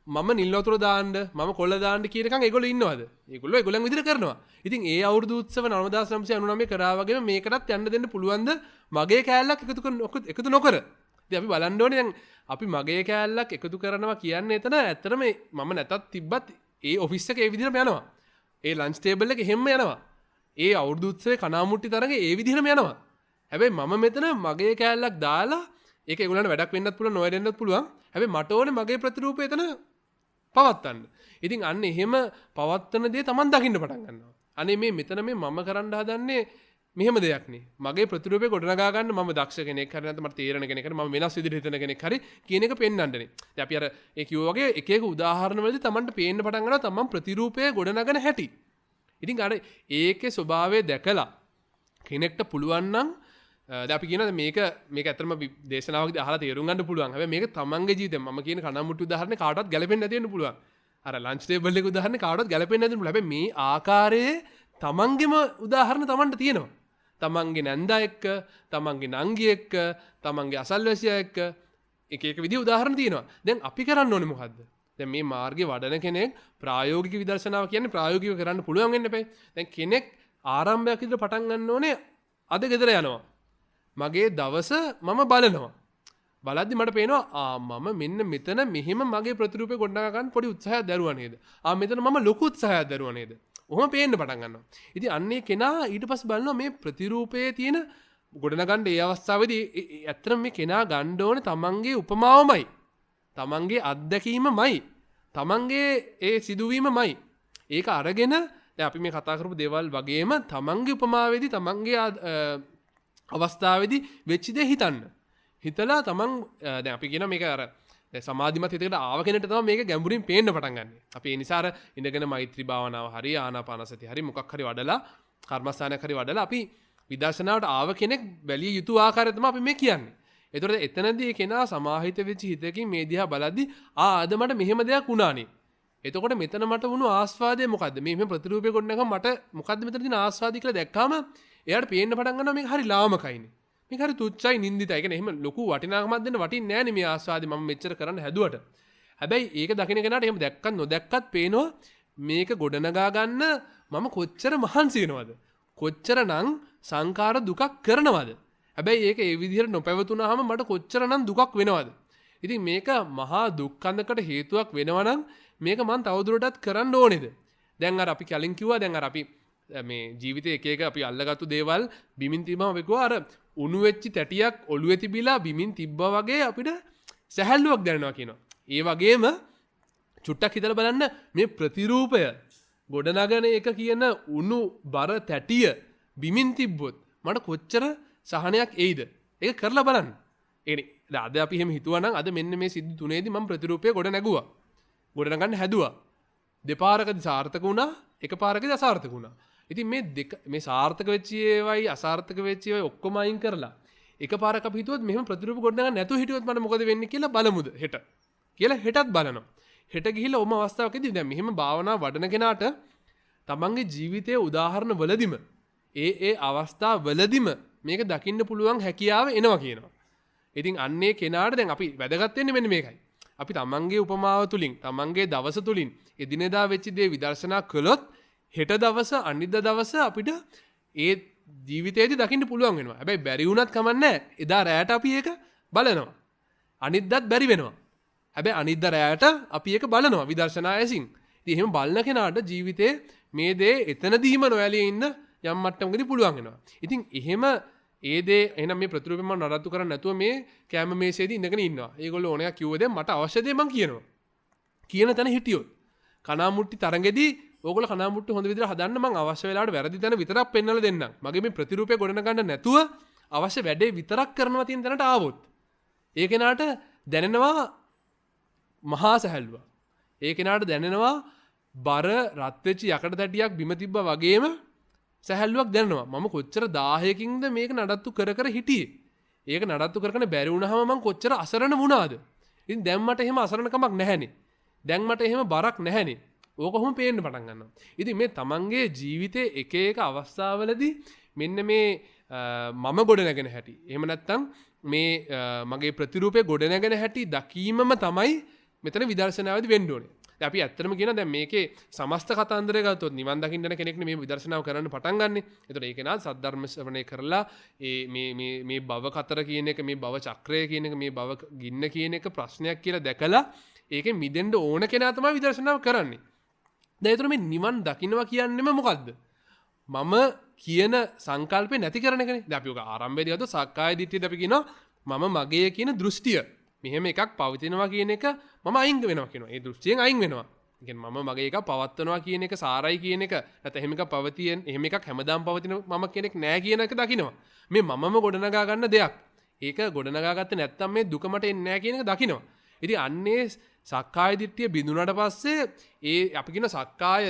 මම නිල් වතුර දාන්න මම කොළ දාන්න කියන එකන් ඒගොල්ලෝ ඉන්නවද? ඒගොල්ලෝ ඒගොල්ලන් විදිහට කරනවා. ඉතින් ඒ අවුරුදු උත්සව 9999 කරා වගේම මේකටත් යන්න දෙන්න පුළුවන්ද මගේ කෑල්ලක් එකතු නොකර? ඉතින් අපි බලන්න ඕනේ දැන් අපි මගේ කෑල්ලක් එකතු කරනවා කියන්නේ එතන ඇත්තටම මම නැතත් තිබ්බත් ඒ ඔෆිස් එක ඒ විදිහටම යනවා. ඒ ලන්ච් ටේබල් එක හැමම යනවා. ඒ අවුරුදු උත්සවේ කණාමුට්ටි තරඟේ ඒ විදිහටම යනවා. හැබැයි මම මෙතන මගේ කෑල්ලක් දාලා ඒක ඒගොල්ලන්ට වැඩක් වෙන්නත් පුළුවන් නොවෙන්නත් පුළුවන්. හැබැයි මට ඕනේ මගේ ප්‍රතිරූපය එතන පවත්තන්න. ඉතින් අන්න එහෙම පවත්තන දේ Taman දකින්න පටන් ගන්නවා. අනේ මේ මෙතන මේ මම කරන්න හදන්නේ මෙහෙම දෙයක් නේ. මගේ ප්‍රතිරූපේ ගොඩනගා ගන්න මම දක්ෂ කෙනෙක් හරි නැත්නම් මට තේරෙන කෙනෙක් හරි මම වෙනස් විදිහට හිතන කෙනෙක් හරි කියන එක පෙන්වන්නනේ. දැන් අපි අර ඒ කිව්වා වගේ එක එක උදාහරණ වලදී Tamanට පේන්න පටන් ගන්නවා Taman ප්‍රතිරූපය ගොඩනගන හැටි. ඉතින් අර ඒකේ ස්වභාවය දැකලා කෙනෙක්ට පුළුවන් නම් දැන් අපි කියනවා මේක ඇත්තටම දේශනාවකදී අහලා තේරුම් ගන්න පුළුවන්. හැබැයි මේක තමන්ගේ ජීවිතේ මම කියන කණමුට්ටු උදාහරණේ කාටවත් ගැලපෙන්නේ නැති වෙන්න පුළුවන්. අර ලන්ච් ටේබල් එක උදාහරණේ කාටවත් ගැලපෙන්නේ නැති වෙන්න පුළුවන්. හැබැයි මේ ආකාරයේ තමන්ගේම උදාහරණ තමන්ට තියෙනවා. තමන්ගේ නැන්දා එක්ක, තමන්ගේ නංගි එක්ක, තමන්ගේ අසල්වැසියා එක්ක එක එක විදිහ උදාහරණ තියෙනවා. දැන් අපි කරන්න ඕනේ මොකද්ද? දැන් මේ මාර්ගේ වඩන කෙනෙක් ප්‍රායෝගික විදර්ශනාව කියන්නේ ප්‍රායෝගිකව කරන්න පුළුවන් වෙන්න එපා. දැන් කෙනෙක් ආරම්භයක් විදිහට පටන් ගන්න ඕනේ අද ගෙදර යනවා. මගේ දවස මම බලනවා. බලද්දි මට පේනවා මම මෙන්න මෙතන මෙහෙම මගේ ප්‍රතිරූපේ ගොඩනගා ගන්න පොඩි උත්සාහයක් දරුවා නේද? මෙතන මම ලොකු උත්සාහයක් දරුවා නේද? ඔහොම පේන්න පටන් ගන්නවා. ඉතින් අන්නේ කෙනා ඊට පස්සේ බලනවා මේ ප්‍රතිරූපයේ තියෙන ගොඩනගන්න ඒ අවස්ථාවේදී ඇත්තටම මේ කෙනා ගන්න ඕනේ තමන්ගේ උපමාවමයි. තමන්ගේ අත්දැකීමමයි. තමන්ගේ ඒ සිදුවීමමයි. ඒක අරගෙන දැන් අපි මේ කතා කරපු දේවල් වගේම තමන්ගේ උපමාවේදී තමන්ගේ අවස්ථාවේදී වෙච්ච දේ හිතන්න. හිතලා තමන් දැන් අපි කියන මේක අර සමාධිමත් හිතකට ආව කෙනෙක්ට තමයි මේක ගැඹුරින් පේන්න පටන් ගන්න. අපි ඒ නිසා අර ඉඳගෙන මෛත්‍රී භාවනාව හරි ආනාපානසති හරි මොකක් හරි වඩලා කර්මස්ථානයක් හරි වඩලා අපි විදර්ශනාවට ආව කෙනෙක් බැලිය යුතු ආකාරය තමයි අපි මේ කියන්නේ. ඒතකොට එතනදී කෙනා සමාහිත වෙච්ච හිතකින් මේ දිහා බලද්දි අද මට මෙහෙම දෙයක් වුණානේ. එතකොට මෙතන මට වුණු ආස්වාදය මොකද්ද? මේ මෙහෙම ප්‍රතිරූපයක් ගොඩනගම මට මොකද්ද මෙතන තියෙන ආස්වාදය කියලා දැක්කාම එයාට පේන්න පටන් ගන්නවා මේක හරි ලාමකයිනේ. මේක හරි තුච්චයි නින්දිතයි. ඒ කියන්නේ එහෙම ලොකු වටිනාකමක් දෙන්න වටින්නේ නැහැ නේ මේ ආස්වාදේ මම මෙච්චර කරන්න හැදුවට. හැබැයි ඒක දකින්න කෙනාට එහෙම දැක්කත් නොදැක්කත් පේනවා මේක ගොඩනගා ගන්න මම කොච්චර මහන්සි වෙනවද? කොච්චරනම් සංකාර දුකක් කරනවද? හැබැයි ඒක ඒ විදිහට නොපැවතුනහම මට කොච්චරනම් දුකක් වෙනවද? ඉතින් මේක මහා දුක්ඛන්දකට හේතුවක් වෙනවනම් මේක මම තවදුරටත් කරන්න ඕනේද? දැන් අර අපි කලින් කිව්වා දැන් අර අපි මේ ජීවිතේ එක එක අපි අල්ලගත්තු දේවල් බිමින් තිබ්බම අපි කිව්වා අර උණු වෙච්ච තැටියක් ඔළුවේ තිබිලා බිමින් තිබ්බා වගේ අපිට සැහැල්ලුවක් දැනෙනවා කියනවා. ඒ වගේම චුට්ටක් හිතලා බලන්න මේ ප්‍රතිරූපය ගොඩනගන එක කියන උණු බර තැටිය බිමින් තිබ්බොත් මට කොච්චර සහනයක් එයිද? ඒක කරලා බලන්න. ඒ කියන්නේ අද අපි එහෙම හිතුවා නම් අද මෙන්න මේ සිද්ධි තුනේදී මම ප්‍රතිරූපය ගොඩ නැගුවා. ගොඩනගන්න හැදුවා. දෙපාරකදී සාර්ථක වුණා, එකපාරකදී අසාර්ථක වුණා. ඉතින් මේ දෙක මේ සාර්ථක වෙච්ච ඒවායි අසාර්ථක වෙච්ච ඒවායි ඔක්කොම අයින් කරලා එකපාරක් අපි හිතුවොත් මෙහෙම ප්‍රතිරූප ගොඩනගන්න නැතුව හිටියොත් මට මොකද වෙන්නේ කියලා බලමුද හෙට. කියලා හෙටත් බලනවා. හෙට ගිහිල්ලා ඔම අවස්ථාවකදී දැන් මෙහෙම භාවනා වඩන කෙනාට තමන්ගේ ජීවිතයේ උදාහරණ වලදීම ඒ අවස්ථා වලදීම මේක දකින්න පුළුවන් හැකියාව එනවා කියනවා. ඉතින් අන්නේ කෙනාට දැන් අපි වැදගත් වෙන්නේ මෙන්න මේකයි. අපි තමන්ගේ උපමාව තුලින් තමන්ගේ දවස තුලින් එදිනෙදා වෙච්ච දේ විදර්ශනා කළොත් හෙට දවස අනිද්දා දවස අපිට ඒ ජීවිතේදී දකින්න පුළුවන් වෙනවා. හැබැයි බැරි වුණත් කමන්නේ එදා රැයට අපි ඒක බලනවා. අනිද්දාත් බැරි වෙනවා. හැබැයි අනිද්දා රැයට අපි ඒක බලනවා විදර්ශනා ඇසින්. ඉතින් එහෙම බලන කෙනාට ජීවිතේ මේ දේ එතනදීම නොයැලී ඉන්න යම් මට්ටමකදී පුළුවන් වෙනවා. ඉතින් එහෙම ඒ දේ එහෙනම් මේ ප්‍රතිරූපෙම නඩත්තු කරන්නේ නැතුව මේ කැම මේසෙදී ඉඳගෙන ඉන්නවා. ඒගොල්ලෝ ඕනෑ කිව්ව දේ මට අවශ්‍ය දේ මං කියනවා. කියන තැන හිටියොත් කනාමුට්ටි තරඟෙදී ඕගොල්ලෝ කනාමුට්ටි හොඳ විදිහට හදන්න මං අවශ්‍ය වෙලාවට වැරදි තැන විතරක් පෙන්වලා දෙන්නම්. මගේ මේ ප්‍රතිරූපය ගොඩන ගන්න නැතුව අවශ්‍ය වැඩේ විතරක් කරනවා තියෙන තැනට ආවොත් ඒ කෙනාට දැනෙනවා මහා සැහැල්ලුවක්. ඒ කෙනාට දැනෙනවා බර රත් වෙච්ච යකඩ තැටියක් බිම තිබ්බා වගේම සැහැල්ලුවක් දැනෙනවා. මම කොච්චර 1000කින්ද මේක නඩත්තු කර කර හිටියේ. ඒක නඩත්තු කරගෙන බැරි වුණාම මම කොච්චර අසරණ වුණාද. ඉතින් දැන් මට එහෙම අසරණකමක් නැහැනේ. දැන් මට එහෙම බරක් නැහැනේ. ඕක කොහොම පේන්න පටන් ගන්නවා. ඉතින් මේ තමන්ගේ ජීවිතේ එක එක අවස්ථාවලදී මෙන්න මේ මම ගොඩනගෙන හැටි. එහෙම නැත්නම් මේ මගේ ප්‍රතිරූපේ ගොඩනගෙන හැටි දකීමම තමයි මෙතන විදර්ශනාවේදී වෙන්න ඕනේ. අපි ඇත්තටම කියන දැන් මේකේ සමස්ත කතන්දරය ගත්තොත් නිවන් දකින්න යන කෙනෙක් මේ විදර්ශනාව කරන්න පටන් ගන්නෙ. ඒතකොට ඒක නා සද්ධර්ම ශ්‍රවණය කරලා මේ භව කතර කියන එක මේ භව චක්‍රය කියන එක මේ භව ගින්න කියන එක ප්‍රශ්නයක් කියලා දැකලා ඒකෙන් මිදෙන්න ඕන කෙනා තමයි විදර්ශනාව කරන්නේ. දැන් ඒතර මේ නිවන් දකින්නවා කියන්නේම මොකද්ද? මම කියන සංකල්පේ නැති කරන එකනේ. දැන් අපි ඔක ආරම්භයේදී ගත්තොත් සක්කාය දිට්ඨියට අපි කියනවා මම මගේ කියන දෘෂ්ටිය. මෙහෙම එකක් පවතිනවා කියන එක මම අයින් වෙනවා කියනවා. ඒ දෘෂ්ටියෙන් අයින් වෙනවා. ඒ කියන්නේ මම මගේ එකක් පවත්වනවා කියන එක සාරයි කියන එක නැත්නම් එහෙම එකක් පවතින එහෙම එකක් හැමදාම පවතින මම කෙනෙක් නෑ කියන එක දකිනවා. මේ මමම ගොඩනගා ගන්න දෙයක්. ඒක ගොඩනගා ගත්තේ නැත්නම් මේ දුක මට එන්නේ නෑ කියන එක දකිනවා. ඉතින් අන්නේ සක්කාය දිට්ඨිය බිඳුනට පස්සේ ඒ අපි කියන සක්කාය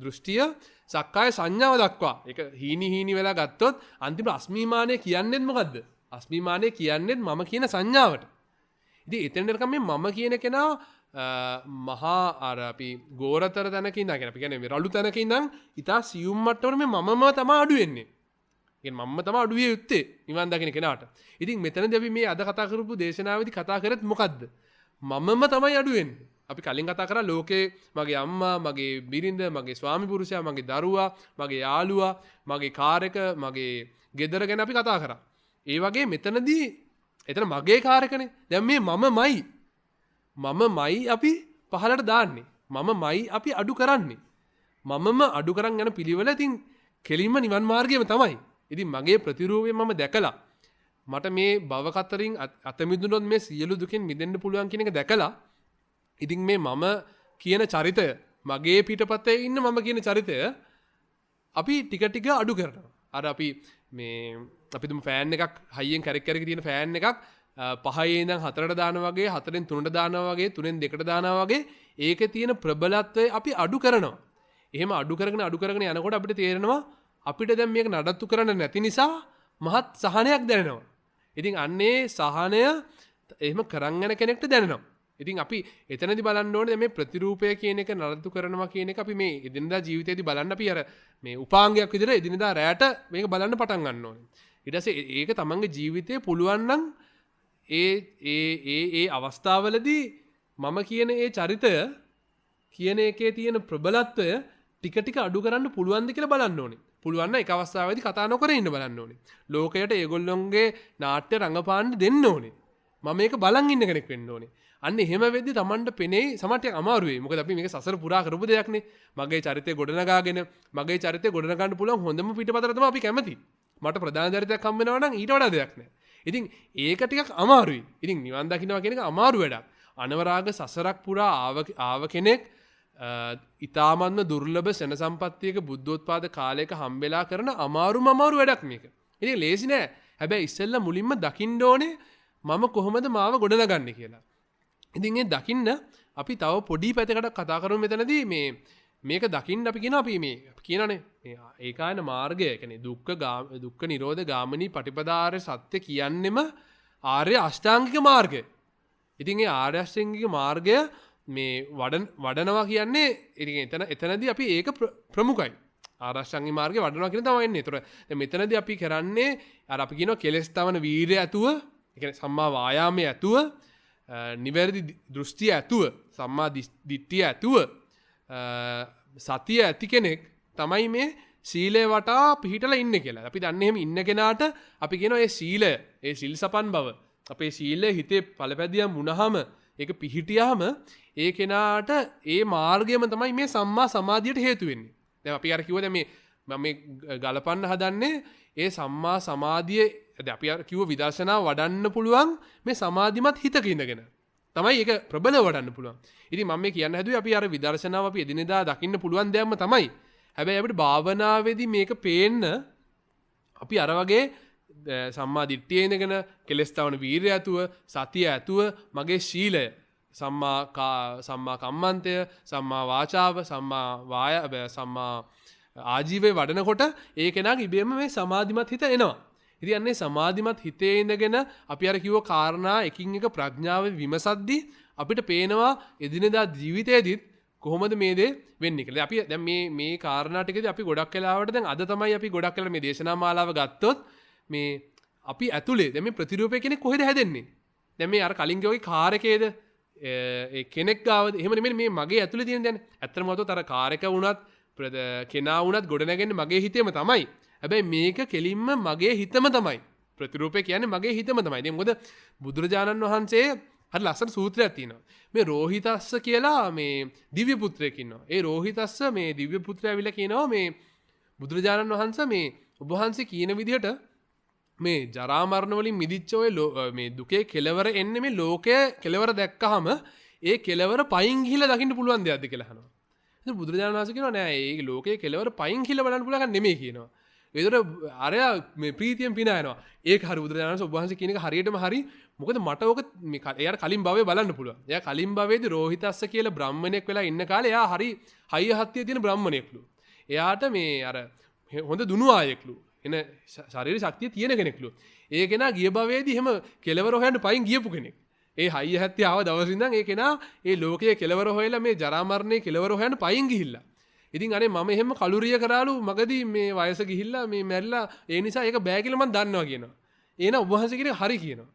දෘෂ්ටිය සක්කාය සංඥාව දක්වා ඒක හීනි වෙලා ගත්තොත් අන්තිම අස්මිමානය කියන්නේත් මොකද්ද? අස්මිමානය කියන්නේත් මම කියන සංඥාවට. ඉතින් එතනටකම් මේ මම කියන කෙනා මහා අර අපි ගෝරතර තැනක ඉඳන් අපි කියන්නේ රළු තැනක ඉඳන් ඉතා සියුම් මට්ටමට මේ මමම තමයි අඩු වෙන්නේ. කියන්නේ මම තමයි අඩු විය යුත්තේ නිවන් දකින්න කෙනාට. ඉතින් මෙතනදී අපි මේ අද කතා කරපු දේශනාවේදී කතා කරත් මොකද්ද? මමම තමයි අඩු වෙන්නේ. අපි කලින් කතා කරා ලෝකේ මගේ අම්මා, මගේ බිරිඳ, මගේ ස්වාමි පුරුෂයා, මගේ දරුවා, මගේ යාළුවා, මගේ කාර් එක, මගේ ගෙදර ගැන අපි කතා කරා. ඒ වගේ මෙතනදී එතන මගේ කාර් එකනේ. දැන් මේ මමමයි අපි පහලට දාන්නේ. මමමයි අපි අඩු කරන්නේ. මමම අඩු කරන් යන පිළිවෙල ඉතින් කෙලින්ම නිවන් මාර්ගයම තමයි. ඉතින් මගේ ප්‍රතිරූපය මම දැකලා මට මේ භව කතරින් අත මිදුනොත් මේ සියලු දුකින් මිදෙන්න පුළුවන් කියන එක දැකලා ඉතින් මේ මම කියන චරිතය මගේ පිටපතේ ඉන්න මම කියන චරිතය අපි ටික ටික අඩු කරනවා. අර අපි තුම ෆෑන් එකක් හයියෙන් කැරක් තියෙන ෆෑන් එකක් 5 ඉඳන් 4ට දානවා වගේ 4ෙන් 3ට දානවා වගේ 3ෙන් 2ට දානවා වගේ ඒකේ තියෙන ප්‍රබලත්වය අපි අඩු කරනවා. එහෙම අඩු කරගෙන යනකොට අපිට තේරෙනවා අපිට දැන් මේක නඩත්තු කරන්න නැති නිසා මහත් සහනයක් දැනෙනවා. ඉතින් අන්නේ සහනය එහෙම කරන් යන කෙනෙක්ට දැනෙනවා. ඉතින් අපි එතනදී බලන්න ඕනේ මේ ප්‍රතිරූපය කියන එක නඩත්තු කරනවා කියන එක අපි මේ එදිනදා ජීවිතේදී බලන්න අපි අර මේ උපාංගයක් විදිහට එදිනදා රැයට මේක බලන්න පටන් ගන්න ඕනේ. ඊට පස්සේ ඒක තමන්ගේ ජීවිතේ පුළුවන් නම් ඒ අවස්ථාවලදී මම කියන ඒ චරිතය කියන එකේ තියෙන ප්‍රබලත්වය ටික ටික අඩු කරන්න පුළුවන්ද කියලා බලන්න ඕනේ. පුළුවන් නම් එක අවස්ථාවකදී කතා නොකර ඉන්න බලන්න ඕනේ. ලෝකයට ඒගොල්ලොන්ගේ නාට්‍ය රංගපාන්න දෙන්න ඕනේ. මම මේක බලන් ඉන්න කෙනෙක් වෙන්න ඕනේ. අන්න එහෙම වෙද්දි Tamanට පෙනෙයි සමහරට අමාරු වෙයි. මොකද අපි මේක සසර පුරා කරපු දෙයක්නේ. මගේ චරිතය ගොඩනගාගෙන මගේ චරිතය ගොඩනගන්න පුළුවන් හොඳම පිටපතට තමයි අපි කැමති. මට ප්‍රධාන චරිතයක් හම්බ වෙනවා නම් ඊට වඩා දෙයක් නැහැ. ඉතින් ඒක ටිකක් අමාරුයි. ඉතින් නිවන් දකින්නවා කියන එක අමාරු වැඩක්. අනවරාග සසරක් පුරා ආව කෙනෙක් ඊ타මත්ම දුර්ලභ සෙන සම්පත්තියක බුද්ධෝත්පාද කාලයක හම්බෙලා කරන අමාරු වැඩක් මේක. ඉතින් ලේසි නෑ. හැබැයි ඉස්සෙල්ලා මුලින්ම දකින්න ඕනේ මම කොහොමද මාව ගොඩනගන්නේ කියලා. ඉතින් ඒ දකින්න අපි තව පොඩි පැත්තකට කතා කරමු මෙතනදී මේක දකින්න අපි කියනවා අපි කියනනේ ඒකායන මාර්ගය කියන්නේ දුක්ඛ නිරෝධ ගාමිනී පටිපදාාර්ය සත්‍ය කියන්නෙම ආර්ය අෂ්ටාංගික මාර්ගය. ඉතින් ඒ ආර්ය අෂ්ටාංගික මාර්ගය මේ වඩනවා කියන්නේ ඉතින් එතනදී අපි ඒක ප්‍රමුඛයි. ආර්ය අෂ්ටාංගික මාර්ගේ වඩනවා කියන තමයි එන්නේ. ඒතර දැන් මෙතනදී අපි කරන්නේ අර අපි කියනවා කෙලස් තවන වීරිය ඇතුව, ඒ කියන්නේ සම්මා වායාමයේ ඇතුව, නිවැරදි දෘෂ්ටිය ඇතුව, සම්මා දිට්ඨිය ඇතුව සතිය ඇති කෙනෙක් තමයි මේ සීලය වටා පිහිටලා ඉන්නේ කියලා. අපි දන්නේ එහෙම ඉන්න කෙනාට අපි කියනවා ඒ සීලය, ඒ සිල් සපන් බව. අපේ සීලය හිතේ පළපැදියම් වුණාම ඒක පිහිටියාම ඒ කෙනාට ඒ මාර්ගයම තමයි මේ සම්මා සමාධියට හේතු වෙන්නේ. දැන් අපි අර කිව්වා දැන් මේ ගලපන්න හදන්නේ ඒ සම්මා සමාධිය. දැන් අපි අර කිව්ව විදර්ශනා වඩන්න පුළුවන් මේ සමාධිමත් හිතක ඉඳගෙන. තමයි ඒක ප්‍රබල වඩන්න පුළුවන්. ඉතින් මම මේ කියන්න හැදුවේ අපි අර විදර්ශනාව අපි එදිනෙදා දකින්න පුළුවන් දෙයක්ම තමයි. හැබැයි අපිට භාවනාවේදී මේක පේන්න අපි අර වගේ සම්මා දිට්ඨියේ ඉඳගෙන කෙලස් තවන වීරිය ඇතුව සතිය ඇතුව මගේ ශීලය සම්මා කම්මන්තය සම්මා වාචාව සම්මා ආජීවයේ වඩනකොට ඒ කෙනාගේ ඉබේම මේ සමාධිමත් හිත එනවා. ඉතින් අන්නේ සමාධිමත් හිතේ ඉඳගෙන අපි අර කිව්ව කාරණා එකින් එක ප්‍රඥාවෙන් විමසද්දී අපිට පේනවා එදිනෙදා ජීවිතයේදීත් කොහොමද මේ දේ වෙන්නේ කියලා. අපි දැන් මේ කාරණා ටිකදී අපි ගොඩක් වෙලාවට දැන් අද තමයි අපි ගොඩක් වෙලා මේ දේශනා මාලාව ගත්තොත් මේ අපි ඇතුලේ දැන් මේ ප්‍රතිරූපය කෙනෙක් කොහෙද හැදෙන්නේ? දැන් මේ අර කලින් ගිය කාර් එකේද ඒ කෙනෙක් ගාවද? එහෙම නෙමෙයි මේ මගේ ඇතුලේ තියෙන දැන්. ඇත්තටම වතොත් අර කාර් එක වුණත් කෙනා වුණත් ගොඩ නැගෙන්නේ මගේ හිතේම තමයි. හැබැයි මේක කෙලින්ම මගේ හිතම තමයි. ප්‍රතිරූපය කියන්නේ මගේ හිතම තමයි. ඉතින් මොකද බුදුරජාණන් වහන්සේ හරි ලස්සන සූත්‍රයක් තියෙනවා. මේ රෝහිතස්ස කියලා මේ දිව්‍ය පුත්‍රයෙක් ඉන්නවා. ඒ රෝහිතස්ස මේ දිව්‍ය පුත්‍රයා ඇවිල්ලා කියනවා මේ බුදුරජාණන් වහන්සේ මේ ඔබ වහන්සේ කියන විදිහට මේ ජරා මරණ වලින් මිදිච්ච ඔය මේ දුකේ කෙලවර එන්නේ මේ ලෝකයේ කෙලවර දැක්කහම ඒ කෙලවර පයින් ගිහිලා දකින්න පුළුවන් දෙයක්ද කියලා අහනවා. ඉතින් බුදුරජාණන් වහන්සේ කියනවා නෑ ඒ ලෝකයේ කෙලවර පයින් ගිහිලා බලන්න පුළුවන් නෙමෙයි කියනවා. ඒතර අරයා මේ ප්‍රීතියෙන් පිනායනවා. ඒක හරි බුදුරජාණන් වහන්සේ ඔබ වහන්සේ කියන එක හරියටම හරි. මොකද මට ඕක මේ එයාට කලින් භවයේ බලන්න පුළුවන්. එයා කලින් භවයේදී රෝහිතස්ස කියලා බ්‍රාහ්මණයෙක් වෙලා ඉන්න කාලේ එයා හරි හයිය හත්තිය තියෙන බ්‍රාහ්මණයෙක්ලු. එයාට මේ අර හොඳ දුනු ආයෙක්ලු. එන ශාරීරික ශක්තිය තියෙන කෙනෙක්ලු. ඒ කෙනා ගිය භවයේදී එහෙම කෙලවර හොයන්න පයින් ගියපු කෙනෙක්. ඒ හයිය හත්තිය ආව දවස් ඉඳන් ඒ කෙනා ඒ ලෝකයේ කෙලවර හොයලා මේ ජරා මරණේ කෙලවර හොයන්න පයින් ගිහිල්ලා. ඉතින් අනේ මම එහෙම කලුරිය කරාලු මගදී මේ වයස ගිහිල්ලා මේ මැරිලා ඒ නිසා ඒක බෑ කියලා මම දන්නවා කියනවා. එහෙනම් ඔබ වහන්සේ කියන හරි කියනවා.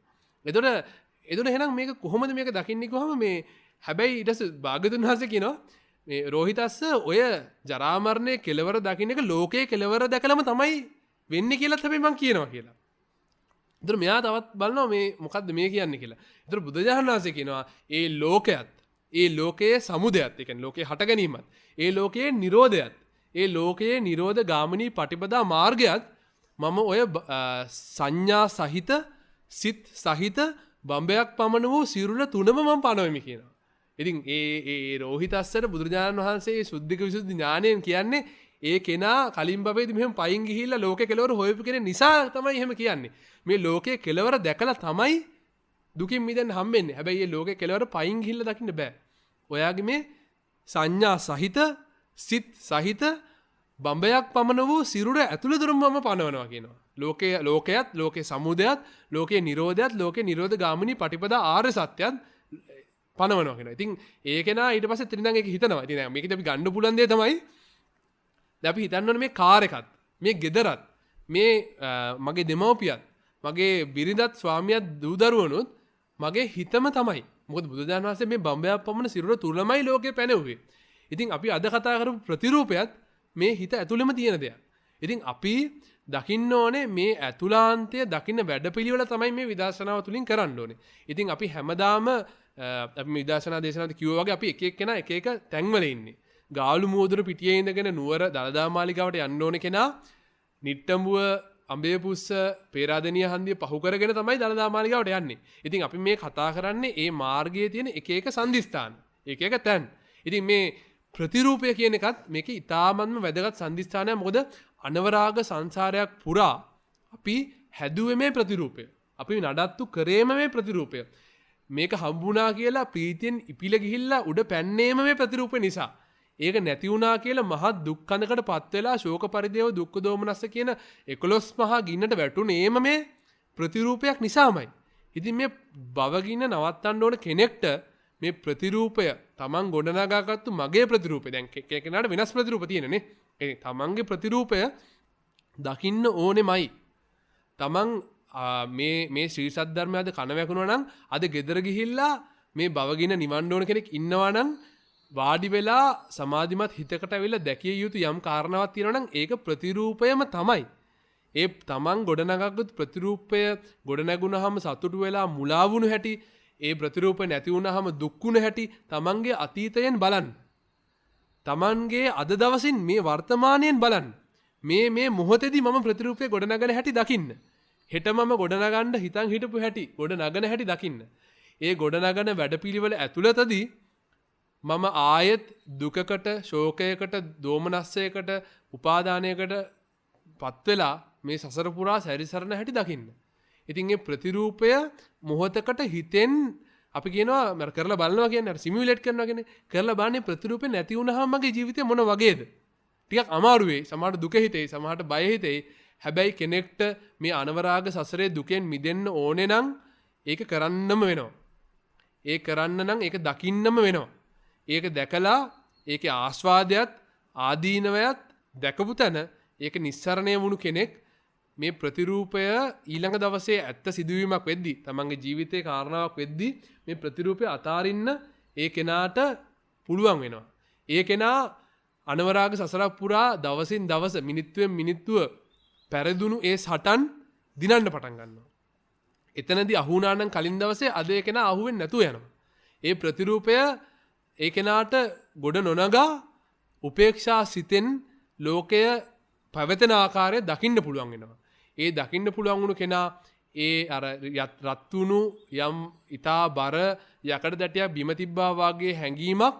එතකොට එහෙනම් මේක කොහොමද මේක දකින්නේ කොහොම මේ හැබැයි ඊට පස්සේ භාග්‍යතුන් වහන්සේ කියනවා මේ රෝහිතස්ස ඔය ජරා මරණේ කෙලවර දකින්න එක ලෝකයේ කෙලවර දැකලම තමයි වෙන්නේ කියලාත් හැබැයි මම කියනවා කියලා. එතකොට මෙයා තවත් බලනවා මේ මොකද්ද මේ කියන්නේ කියලා. එතකොට බුදුජානක වහන්සේ කියනවා ඒ ලෝකයත් ඒ ලෝකයේ සමුදයත් ඒ කියන්නේ ලෝකයේ හට ගැනීමත් ඒ ලෝකයේ නිරෝධයත් ඒ ලෝකයේ නිරෝධ ගාමිනී පටිපදා මාර්ගයත් මම ඔය සංඥා සහිත සිත් සහිත බම්බයක් පමණ වූ සිරුර තුනම මම පනවෙමි කියනවා. ඉතින් ඒ රෝහිතස්සට බුදුරජාණන් වහන්සේ සුද්ධික විසුද්ධි ඥාණයෙන් කියන්නේ ඒ කෙනා කලින් භවයේදී මෙහෙම පයින් ගිහිල්ලා ලෝකේ කෙලවර හොයපු කෙනෙක් නිසා තමයි එහෙම කියන්නේ. මේ ලෝකයේ කෙලවර දැකලා තමයි දුකින් මිදෙන්න හම්බෙන්නේ. හැබැයි මේ ලෝකේ කෙලවර පයින් ගිහිල්ලා දකින්න බෑ. ඔයාගේ මේ සංඥා සහිත සිත් සහිත බම්බයක් පමණ වූ සිරුර ඇතුළතම පනවනවා කියනවා. ලෝකයත් ලෝකේ සමුදයත් ලෝකේ නිරෝධයත් ලෝකේ නිරෝධ ගාමිනී පටිපදා ආර්ය සත්‍යයත් පනවනවා කියනවා. ඉතින් ඒක නා ඊට පස්සේ එතනින් ඒක හිතනවා. ඉතින් මේකද අපි ගන්න පුළුවන් දේ තමයි දැන් අපි හිතන්න ඕනේ මේ කාර් එකත් මේ ගෙදරත් මේ මගේ දෙමව්පියත් මගේ බිරිඳත් ස්වාමියාත් දූ දරුවනුත් මගේ හිතම තමයි. මොකද බුදුදහම වහන්සේ මේ බම්බයක් පමණ සිරුර තුලමයි ලෝකේ පැනෙව්වේ. ඉතින් අපි අද කතා කරපු ප්‍රතිරූපයත් මේ හිත ඇතුළෙම තියෙන දෙයක්. ඉතින් අපි දකින්න ඕනේ මේ ඇතුළාන්තය දකින්න වැඩපිළිවෙල තමයි මේ විදර්ශනාව තුලින් කරන්න ඕනේ. ඉතින් අපි හැමදාම අපි මේ විදර්ශනා දේශනාවද කිව්වා වගේ අපි එක එක්කෙනා එක එක තැන්වල ඉන්නේ. ගාලු මුවදුර පිටියේ ඉඳගෙන නුවර දලදා මාලිගාවට යන්න ඕනේ කෙනා නිට්ටඹුව අඹේපුස්ස පේරාදෙනිය හන්දිය පහු කරගෙන තමයි දලදා මාලිගාවට යන්නේ. ඉතින් අපි මේ කතා කරන්නේ මේ මාර්ගයේ තියෙන එක එක සන්දිස්ථාන. එක එක තැන්. ඉතින් මේ ප්‍රතිරූපය කියන එකත් මේකේ ඊටාමත්ම වැදගත් සම්දිස්ථානයක්. මොකද අනවරාග සංසාරයක් පුරා අපි හැදුවේ මේ ප්‍රතිරූපය. අපි නඩත්තු කරේම මේ ප්‍රතිරූපය. මේක හම්බුණා කියලා ප්‍රීතියෙන් ඉපිල ගිහිල්ලා උඩ පැන්නේම මේ ප්‍රතිරූපය නිසා. ඒක නැති වුණා කියලා මහත් දුක් කඳකට පත් වෙලා ශෝක පරිදේව දුක්ඛ දෝමනස්ස කියන 11 මහා ගින්නට වැටුනේම මේ ප්‍රතිරූපයක් නිසාමයි. ඉතින් මේ බවගින්න නවත්තන්න ඕන කෙනෙක්ට මේ ප්‍රතිරූපය තමන් ගොඩනගාගත්තු මගේ ප්‍රතිරූපය දැන් කෙනාට වෙනස් ප්‍රතිරූප තියෙනනේ. ඒ තමන්ගේ ප්‍රතිරූපය දකින්න ඕනෙමයි. තමන් මේ ශ්‍රී සද්ධර්මය අද කන වැකුණා නම් අද ගෙදර ගිහිල්ලා මේ බවගින්න නිවන්න ඕන කෙනෙක් ඉන්නවා නම් වාඩි වෙලා සමාධිමත් හිතකට ඇවිල්ලා දැකිය යුතු යම් කාරණාවක් තියෙනවා නම් ඒක ප්‍රතිරූපයම තමයි. ඒ තමන් ගොඩනගාගත්තු ප්‍රතිරූපය ගොඩනැගුණාම සතුටු වෙලා මුලා වුණු හැටි, ඒ ප්‍රතිරූපය නැති වුණාම දුක් වුණු හැටි තමන්ගේ අතීතයෙන් බලන්න. තමන්ගේ අද දවසින් මේ වර්තමානයෙන් බලන්න. මේ මොහොතේදී මම ප්‍රතිරූපය ගොඩනගන හැටි දකින්න. හෙට මම ගොඩනගන්න හිතන් හිටපු හැටි ගොඩනගන හැටි දකින්න. ඒ ගොඩනගන වැඩපිළිවෙල ඇතුළතදී මම ආයෙත් දුකකට, ශෝකයකට, දෝමනස්සයකට, උපාදානයකට පත් වෙලා මේ සසර පුරා සැරිසරන හැටි දකින්න. ඉතින් මේ ප්‍රතිරූපය මොහොතකට හිතෙන් අපි කියනවා මම කරලා බලනවා කියන්නේ අර සිමියුලේට් කරනවා කියන්නේ කරලා බලන්නේ ප්‍රතිරූපේ නැති වුණාම මගේ ජීවිතේ මොන වගේද? ටිකක් අමාරු වෙයි. සමහරට දුක හිතෙයි, සමහරට බය හිතෙයි. හැබැයි කෙනෙක්ට මේ අනවරාග සසරේ දුකෙන් මිදෙන්න ඕනේ නම් ඒක කරන්නම වෙනවා. ඒ කරන්න නම් ඒක දකින්නම වෙනවා. ඒක දැකලා ඒකේ ආස්වාදයත් ආදීනවයත් දැකපු තැන ඒක නිස්සරණය වුණු කෙනෙක් මේ ප්‍රතිරූපය ඊළඟ දවසේ ඇත්ත සිදුවීමක් වෙද්දි තමන්ගේ ජීවිතේ කාරණාවක් වෙද්දි මේ ප්‍රතිරූපය අතාරින්න ඒ කෙනාට පුළුවන් වෙනවා. ඒ කෙනා අනවරාග සසරක් පුරා දවසින් දවස මිනිත්තුවෙන් මිනිත්තුව පෙරදුණු ඒ සටන් දිනන්න පටන් ගන්නවා. එතනදී අහු වුණා නම් කලින් දවසේ අද ඒ කෙනා අහුවෙන්නේ නැතුව යනවා. ඒ ප්‍රතිරූපය ඒ කෙනාට ගොඩ නොනගා උපේක්ෂා සිතෙන් ලෝකය පැවතෙන ආකාරය දකින්න පුළුවන් වෙනවා. ඒ දකින්න පුළුවන් වුණු කෙනා ඒ අර රත් වුණු යම් ඊතා බර යකඩ දැටියක් බිම තිබ්බා වගේ හැඟීමක්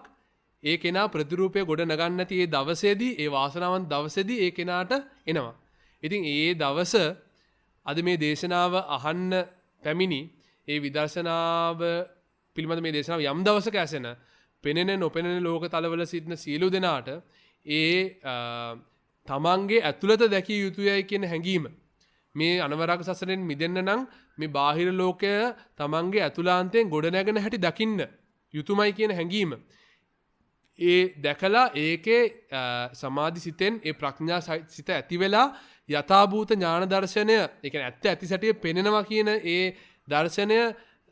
ඒ කෙනා ප්‍රතිරූපය ගොඩ නගන්න නැති ඒ දවසේදී ඒ වාසනාවන්ත දවසේදී ඒ කෙනාට එනවා. ඉතින් ඒ දවස අද මේ දේශනාව අහන්න පැමිණි ඒ විදර්ශනාව පිළිබඳ මේ දේශනාව යම් දවසක ඇසෙන පෙනෙන නොපෙනෙන ලෝක තලවල සිටින සියලු දෙනාට ඒ තමන්ගේ ඇතුළත දැකිය යුතුයයි කියන හැඟීම මේ අනවරාග සසරෙන් මිදෙන්න නම් මේ බාහිර ලෝකය තමන්ගේ ඇතුළාන්තයෙන් ගොඩනැගෙන හැටි දකින්න යුතුයමයි කියන හැඟීම ඒ දැකලා ඒකේ සමාධි සිතෙන් ඒ ප්‍රඥා සිත ඇති වෙලා යථාභූත ඥාන දර්ශනය ඒ කියන්නේ ඇත්ත ඇති සැටිය පෙනෙනවා කියන ඒ දර්ශනය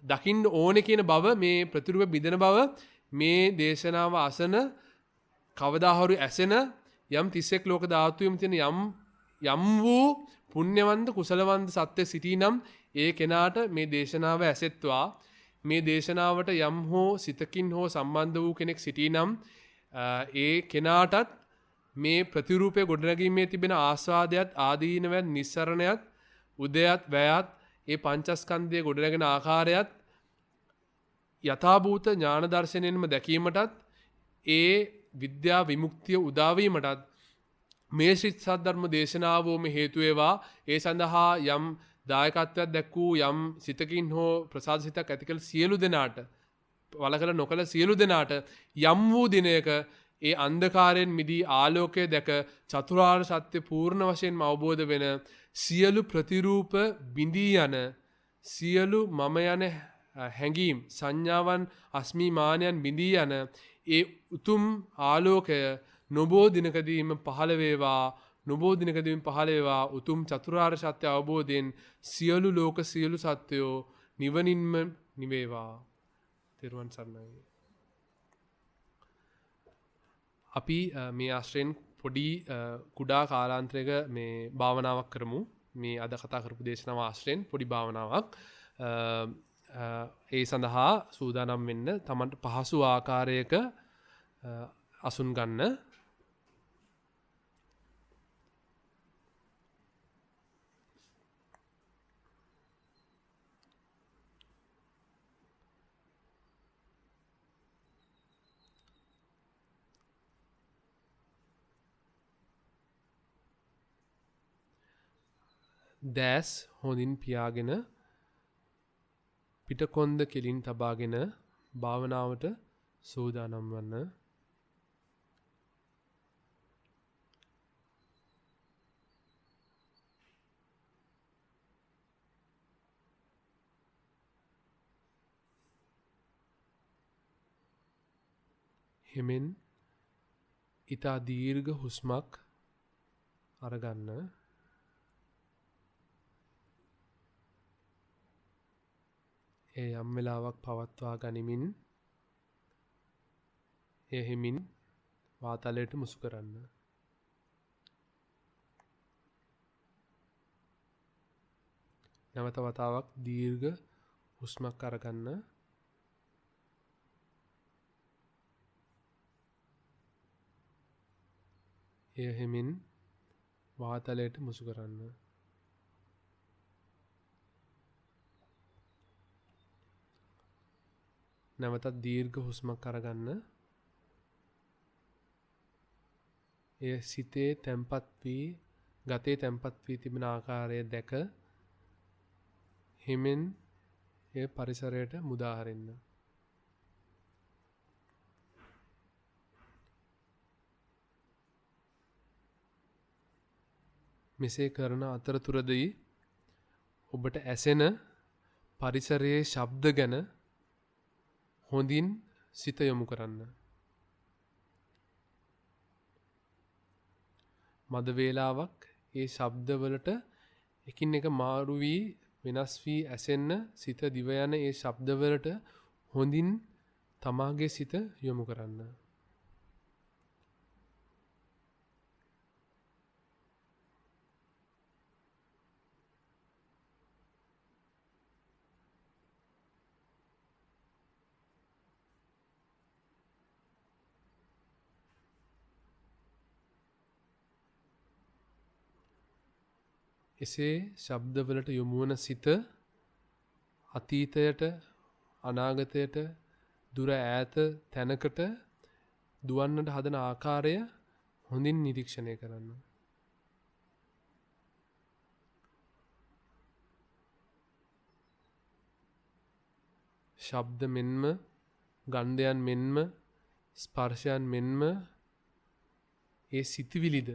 දකින්න ඕනේ කියන බව මේ ප්‍රතිරූප බිඳෙන බව මේ දේශනාව අසන කවදා හරි ඇසෙන යම් 31 ලෝක ධාතුයේම තියෙන යම් වූ පුණ්‍යවන්ත කුසලවන්ත සත්‍ය සිටිනම් ඒ කෙනාට මේ දේශනාව ඇසෙත්වා මේ දේශනාවට යම් හෝ සිතකින් හෝ සම්බන්ධ වූ කෙනෙක් සිටිනම් ඒ කෙනාටත් මේ ප්‍රතිරූපය ගොඩනැගීමේ තිබෙන ආස්වාදයත් ආදීනවත් නිස්සරණයත් උදයත් වැයත් ඒ පංචස්කන්ධයේ ගොඩනැගෙන ආකාරයත් යථාභූත ඥාන දර්ශනයෙන්ම දැකීමටත් ඒ විද්‍යා විමුක්තිය උදා වීමටත් මේ ශ්‍රී සද්ධර්ම දේශනාවෝම හේතු වේවා. ඒ සඳහා යම් දායකත්වයක් දැක්වූ යම් සිතකින් හෝ ප්‍රසාද සිතක් ඇති කළ සියලු දෙනාට වලකල නොකල සියලු දෙනාට යම් වූ දිනයක ඒ අන්ධකාරයෙන් මිදී ආලෝකය දැක චතුරාර්ය සත්‍ය පූර්ණ වශයෙන්ම අවබෝධ වෙන සියලු ප්‍රතිරූප බිඳී යන සියලු මම යන හැඟීම් සංඥාවන් අස්මිමානයන් බිඳී යන ඒ උතුම් ආලෝකය නොබෝ දිනකදීම පහළ වේවා. නොබෝ දිනකදීම පහළ වේවා උතුම් චතුරාර්ය සත්‍ය අවබෝධයෙන් සියලු ලෝක සියලු සත්වයෝ නිවනින්ම නිවේවා. තෙරුවන් සරණයි. අපි මේ ආශ්‍රයෙන් පොඩි කුඩා කාලාන්තරයක මේ භාවනාවක් කරමු. මේ අද කතා කරපු දේශනාව ආශ්‍රයෙන් පොඩි භාවනාවක්. ඒ සඳහා සූදානම් වෙන්න තමන්ට පහසු ආකාරයක අසුන් ගන්න. දැස් හොඳින් පියාගෙන පිටකොන්ද කෙලින් තබාගෙන භාවනාවට සූදානම් වන්න. හිමෙන් ඊතා දීර්ඝ හුස්මක් අරගන්න. ඒ යම් වෙලාවක් පවත්වා ගනිමින් ඒ හිමින් වාතලයට මුසු කරන්න. නැවත වතාවක් දීර්ඝ හුස්මක් අරගන්න. ඒ හිමින් වාතලයට මුසු කරන්න. නැවතත් දීර්ඝ හුස්මක් අරගන්න. එය සිතේ තැම්පත් වී ගතේ තැම්පත් වී තිබෙන ආකාරය දැක හිමෙන් එය පරිසරයට මුදා හරින්න. මෙසේ කරන අතරතුරදී ඔබට ඇසෙන පරිසරයේ ශබ්ද ගැන හොඳින් සිත යොමු කරන්න. මද වේලාවක් ඒ ශබ්දවලට එකින් එක මාරු වී වෙනස් වී ඇසෙන්න සිත දිව යන ඒ ශබ්දවලට හොඳින් තමාගේ සිත යොමු කරන්න. එසේ ශබ්දවලට යොමු වන සිත අතීතයට අනාගතයට දුර ඈත තැනකට දුවන්නට හදන ආකාරය හොඳින් නිරීක්ෂණය කරන්න. ශබ්ද මෙන්ම ගන්ධයන් මෙන්ම ස්පර්ශයන් මෙන්ම ඒ සිතවිලිද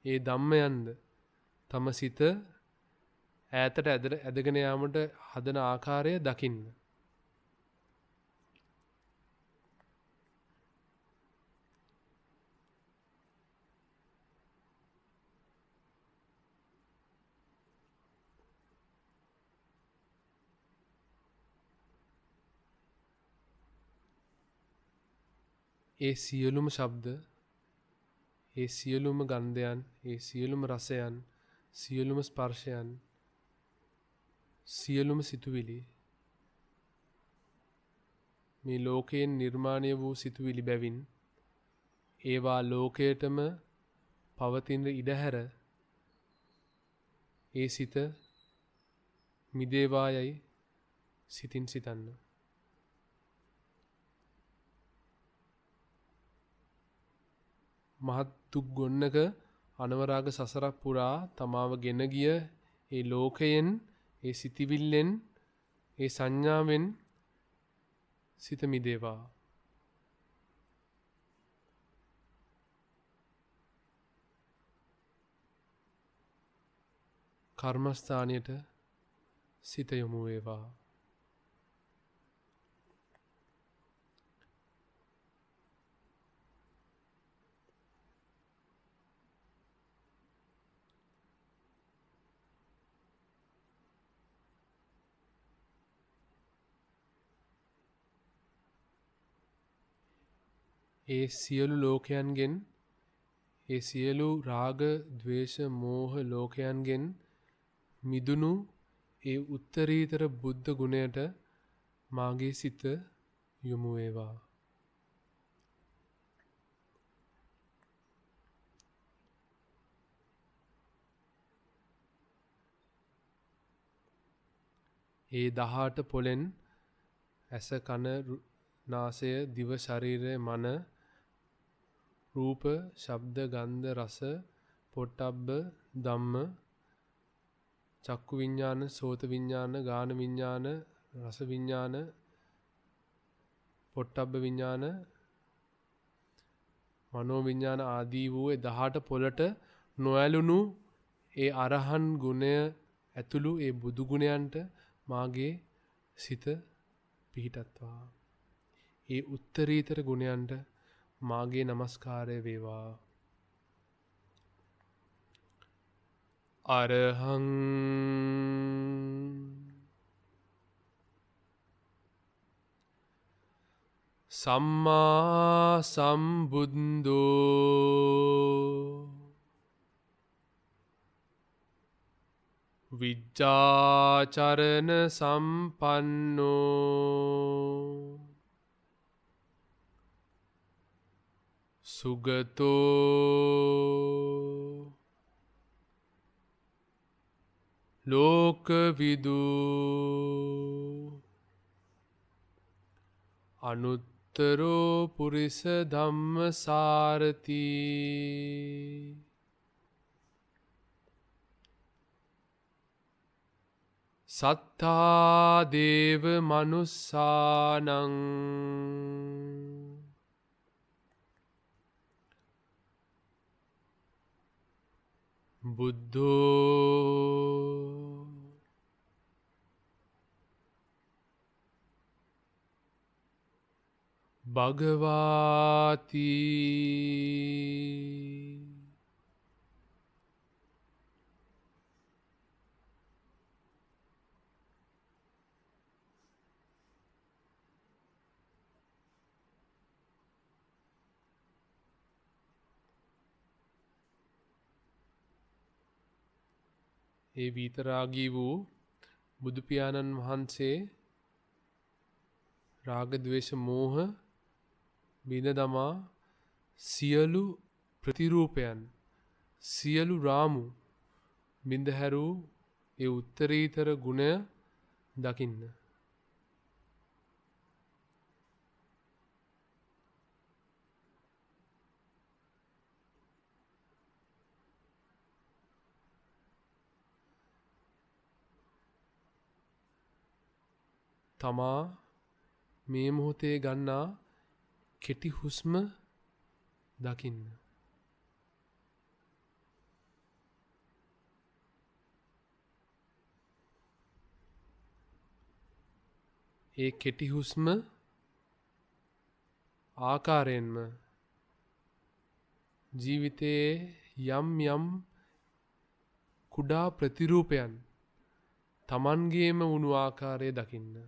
ඒ ධම්මයන්ද තම සිත ඈතට ඇදගෙන යාමට හදන ආකාරය දකින්න. ඒ සියලුම ශබ්ද, ඒ සියලුම ගන්ධයන්, ඒ සියලුම රසයන්, සියලුම ස්පර්ශයන්, සියලුම සිතුවිලි මේ ලෝකයෙන් නිර්මාණය වූ සිතුවිලි බැවින් ඒවා ලෝකයටම පවතින ඉඩහැර ඒ සිත මිදේවායයි සිතින් සිතන්න. මහත් දුක් ගොන්නක අනවරාග සසරක් පුරා තමාව ගෙන ගිය ඒ ලෝකයෙන් ඒ සිතිවිල්ලෙන් ඒ සංඥාවෙන් සිත මිදේවා. කර්මස්ථානයට සිත යොමු වේවා. ඒ සියලු ලෝකයන්ගෙන් ඒ සියලු රාග, ద్వේෂ, මෝහ ලෝකයන්ගෙන් මිදුණු ඒ උත්තරීතර බුද්ධ ගුණයට මාගේ සිත යොමු වේවා. ඒ 18 පොලෙන් ඇස, කන, නාසය, දිව, ශරීරය, මන, රූප, ශබ්ද, ගන්ධ, රස, පොට්ටබ්බ, ධම්ම, චක්කු විඤ්ඤාණ, සෝත විඤ්ඤාණ, ගාන විඤ්ඤාණ, රස විඤ්ඤාණ, පොට්ටබ්බ විඤ්ඤාණ, මනෝ විඤ්ඤාණ ආදී වූ 18 පොළට නොඇලුණු ඒ අරහන් ගුණය ඇතුළු ඒ බුදු ගුණයන්ට මාගේ සිත පිහිටත්වා. ඒ උත්තරීතර ගුණයන්ට මාගේ නමස්කාරය වේවා. අරහං සම්මා සම්බුද්දෝ විජ්ජාචරණ සම්පන්නෝ සුගතෝ ලෝකවිදු අනුත්තරෝ පුරිස ධම්මසාරති සත්තා දේව මනුස්සානං බුද්ධෝ භගවාති ඒ විතරාගී වූ බුදු පියාණන් වහන්සේ රාග ద్వේෂ මෝහ බිඳ දමා සියලු ප්‍රතිරූපයන් සියලු රාමු බිඳහැරූ ඒ උත්තරීතර ගුණය දකින්න. තමා මේ මොහොතේ ගන්නා කෙටි හුස්ම දකින්න. ඒ කෙටි හුස්ම ආකාරයෙන්ම ජීවිතයේ යම් යම් කුඩා ප්‍රතිරූපයන් තමන්ගේම වුණු ආකාරය දකින්න.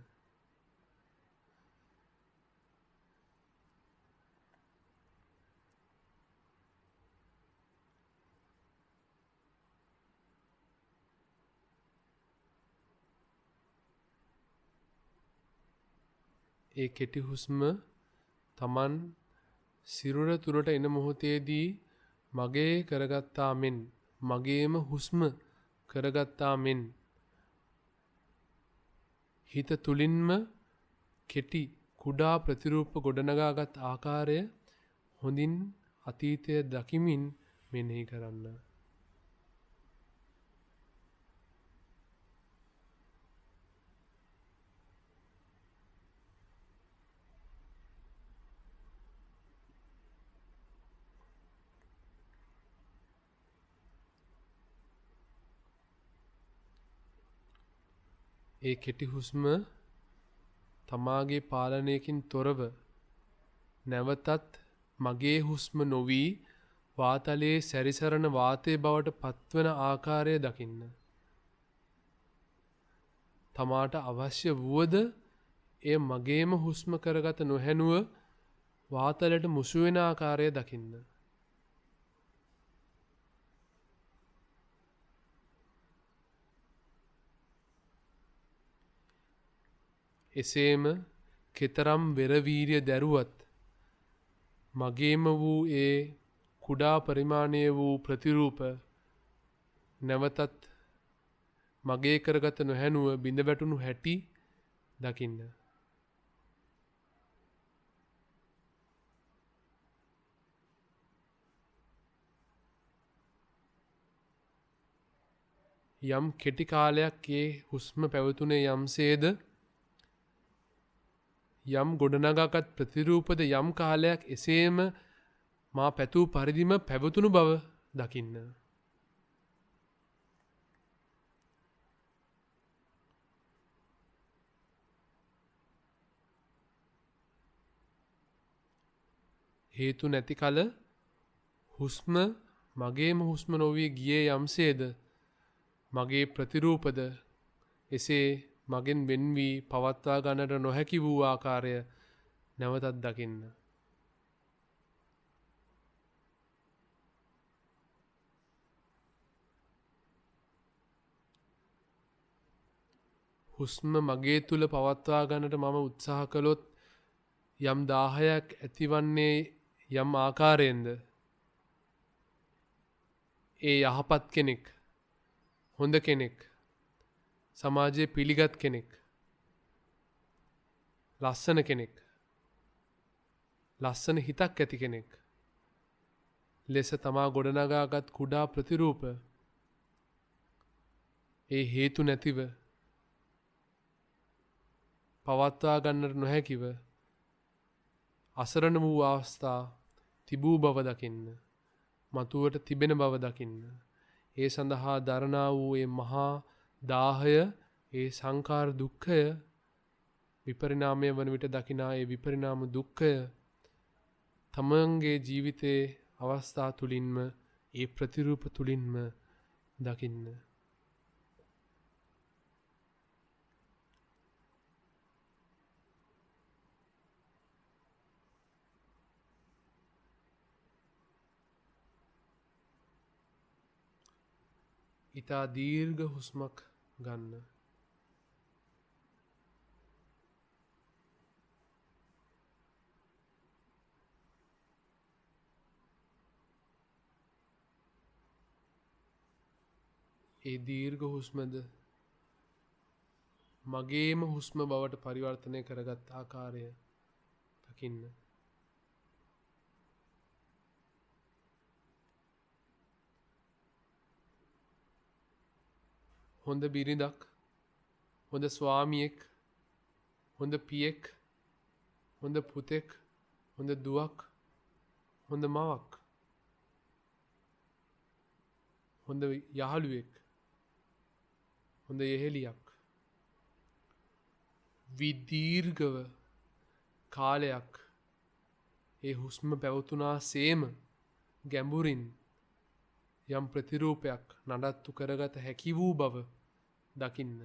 ඒ කෙටි හුස්ම තමන් සිරුර තුරට එන මොහොතේදී මගේ කරගත්තා මෙන් මගේම හුස්ම කරගත්තා මෙන් හිත තුලින්ම කෙටි කුඩා ප්‍රතිරූප ගොඩනගාගත් ආකාරය හොඳින් අතීතය දකිමින් මෙනෙහි කරන්න. ඒ කෙටි හුස්ම තමාගේ පාලනයකින් තොරව නැවතත් මගේ හුස්ම නොවි වාතලයේ සැරිසරන වාතයේ බවට පත්වන ආකාරය දකින්න. තමාට අවශ්‍ය වුවද එය මගේම හුස්ම කරගත නොහැනුව වාතලයට මුසු වෙන ආකාරය දකින්න. එසේම කෙතරම් වෙරවීර්ය දැරුවත් මගේම වූ ඒ කුඩා පරිමාණයේ වූ ප්‍රතිරූප නැවතත් මගේ කරගත නොහැනුව බිඳ වැටුණු හැටි දකින්න. යම් කෙටි කාලයක් ඒ හුස්ම පැවතුනේ යම්සේද යම් ගොඩනගාගත් ප්‍රතිරූපද යම් කාලයක් එසේම මා පැතූ පරිදිම පැවතුණු බව දකින්න. හේතු නැති කල හුස්ම මගේම හුස්ම නොවී ගියේ යම්සේද මගේ ප්‍රතිරූපද එසේ මගෙන් වෙන් වී පවත්වා ගන්නට නොහැකි වූ ආකාරය නැවතත් දකින්න. හුස්ම මගේ තුල පවත්වා ගන්නට මම උත්සාහ කළොත් යම් 10ක් ඇතිවන්නේ යම් ආකාරයෙන්ද ඒ යහපත් කෙනෙක් හොඳ කෙනෙක් සමාජයේ පිළිගත් කෙනෙක් ලස්සන කෙනෙක් ලස්සන හිතක් ඇති කෙනෙක් ලෙස තමා ගොඩනගාගත් කුඩා ප්‍රතිරූප ඒ හේතු නැතිව පවත්වා ගන්නට නොහැකිව අසරණ වූ අවස්ථා තිබූ බව දකින්න මතුවට තිබෙන බව දකින්න ඒ සඳහා දරණා වූ ඒ මහා දාහය ඒ සංකාර දුක්ඛය විපරිණාමය වන විට දකිනා ඒ විපරිණාම දුක්ඛය තමන්ගේ ජීවිතයේ අවස්ථා තුලින්ම ඒ ප්‍රතිරූප තුලින්ම දකින්න. ඉතා දීර්ඝ හුස්මක් ගන්න. ඒ දීර්ඝ හුස්මද මගේම හුස්ම බවට පරිවර්තනය කරගත් ආකාරය දකින්න. හොඳ බිරිඳක්, හොඳ ස්වාමියෙක්, හොඳ පියෙක්, හොඳ පුතෙක්, හොඳ දුවක්, හොඳ මවක්, හොඳ යහළුවෙක්, හොඳ යෙහෙලියක් විදීර්ඝව කාලයක් ඒ හුස්ම පැවතුනා සේම ගැඹුරින් යම් ප්‍රතිරූපයක් නඩත්තු කරගත හැකි වූ බව දකින්න.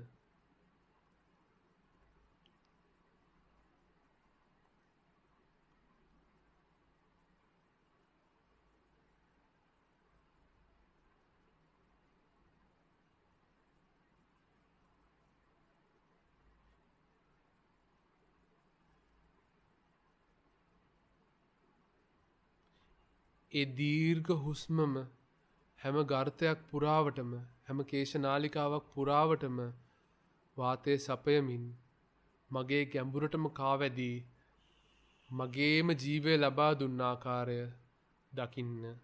ඒ දීර්ඝ හුස්මම හැම ගර්තයක් පුරාවටම හැම කේශනාලිකාවක් පුරාවටම වාතය සපයමින් මගේ ගැඹුරටම කාවැදී මගේම ජීවය ලබා දුන්න ආකාරය දකින්න.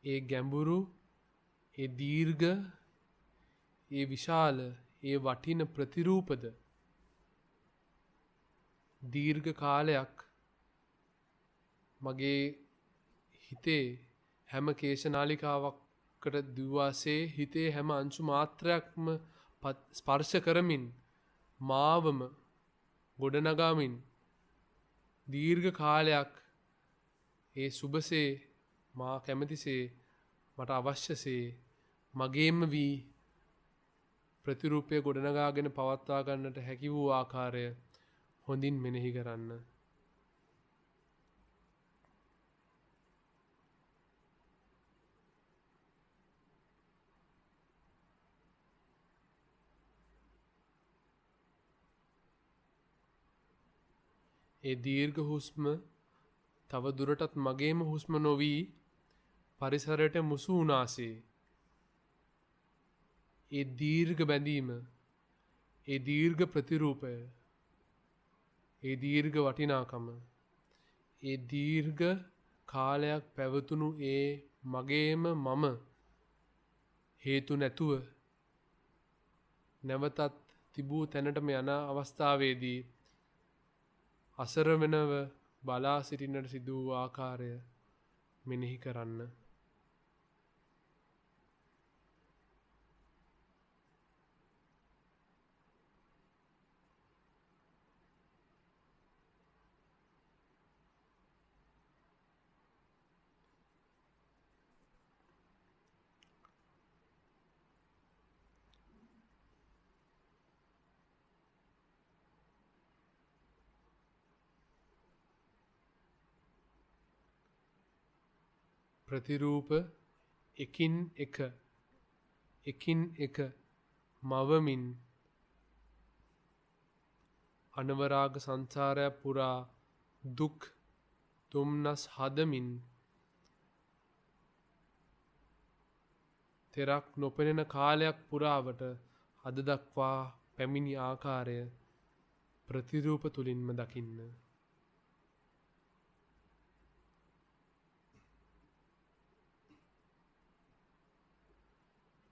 ඒ ගැඹුරු ඒ දීර්ඝ ඒ විශාල ඒ වටින ප්‍රතිරූපද දීර්ඝ කාලයක් මගේ හිතේ හැම කේශනාලිකාවකට දුවාසේ හිතේ හැම අංශු මාත්‍රයක්ම ස්පර්ශ කරමින් මාවම ගොඩනගාමින් දීර්ඝ කාලයක් ඒ සුබසේ මා කැමතිසේ මට අවශ්‍යසේ මගේම වී ප්‍රතිරූපය ගොඩනගාගෙන පවත්වා ගන්නට හැකි වූ ආකාරය හොඳින් මෙනෙහි කරන්න. ඒ දීර්ඝ හුස්ම තව දුරටත් මගේම හුස්ම නොවී පරිසරයට මුසු වුණාසේ ඒ දීර්ඝ බැඳීම ඒ දීර්ඝ ප්‍රතිරූපය ඒ දීර්ඝ වටිනාකම ඒ දීර්ඝ කාලයක් පැවතුණු ඒ මගේම මම හේතු නැතුව නැවතත් තිබූ තැනටම යන අවස්ථාවේදී අසරවෙනව බලා සිටින්නට සිදු වූ ආකාරය මෙනෙහි කරන්න. ප්‍රතිරූප එකින් එක මවමින් අනවරාග සංසාරයක් පුරා දුක් දුම්නස් හදමින් තෙරක් නොපෙනෙන කාලයක් පුරාවට අද දක්වා පැමිණි ආකාරය ප්‍රතිරූප තුලින්ම දකින්න.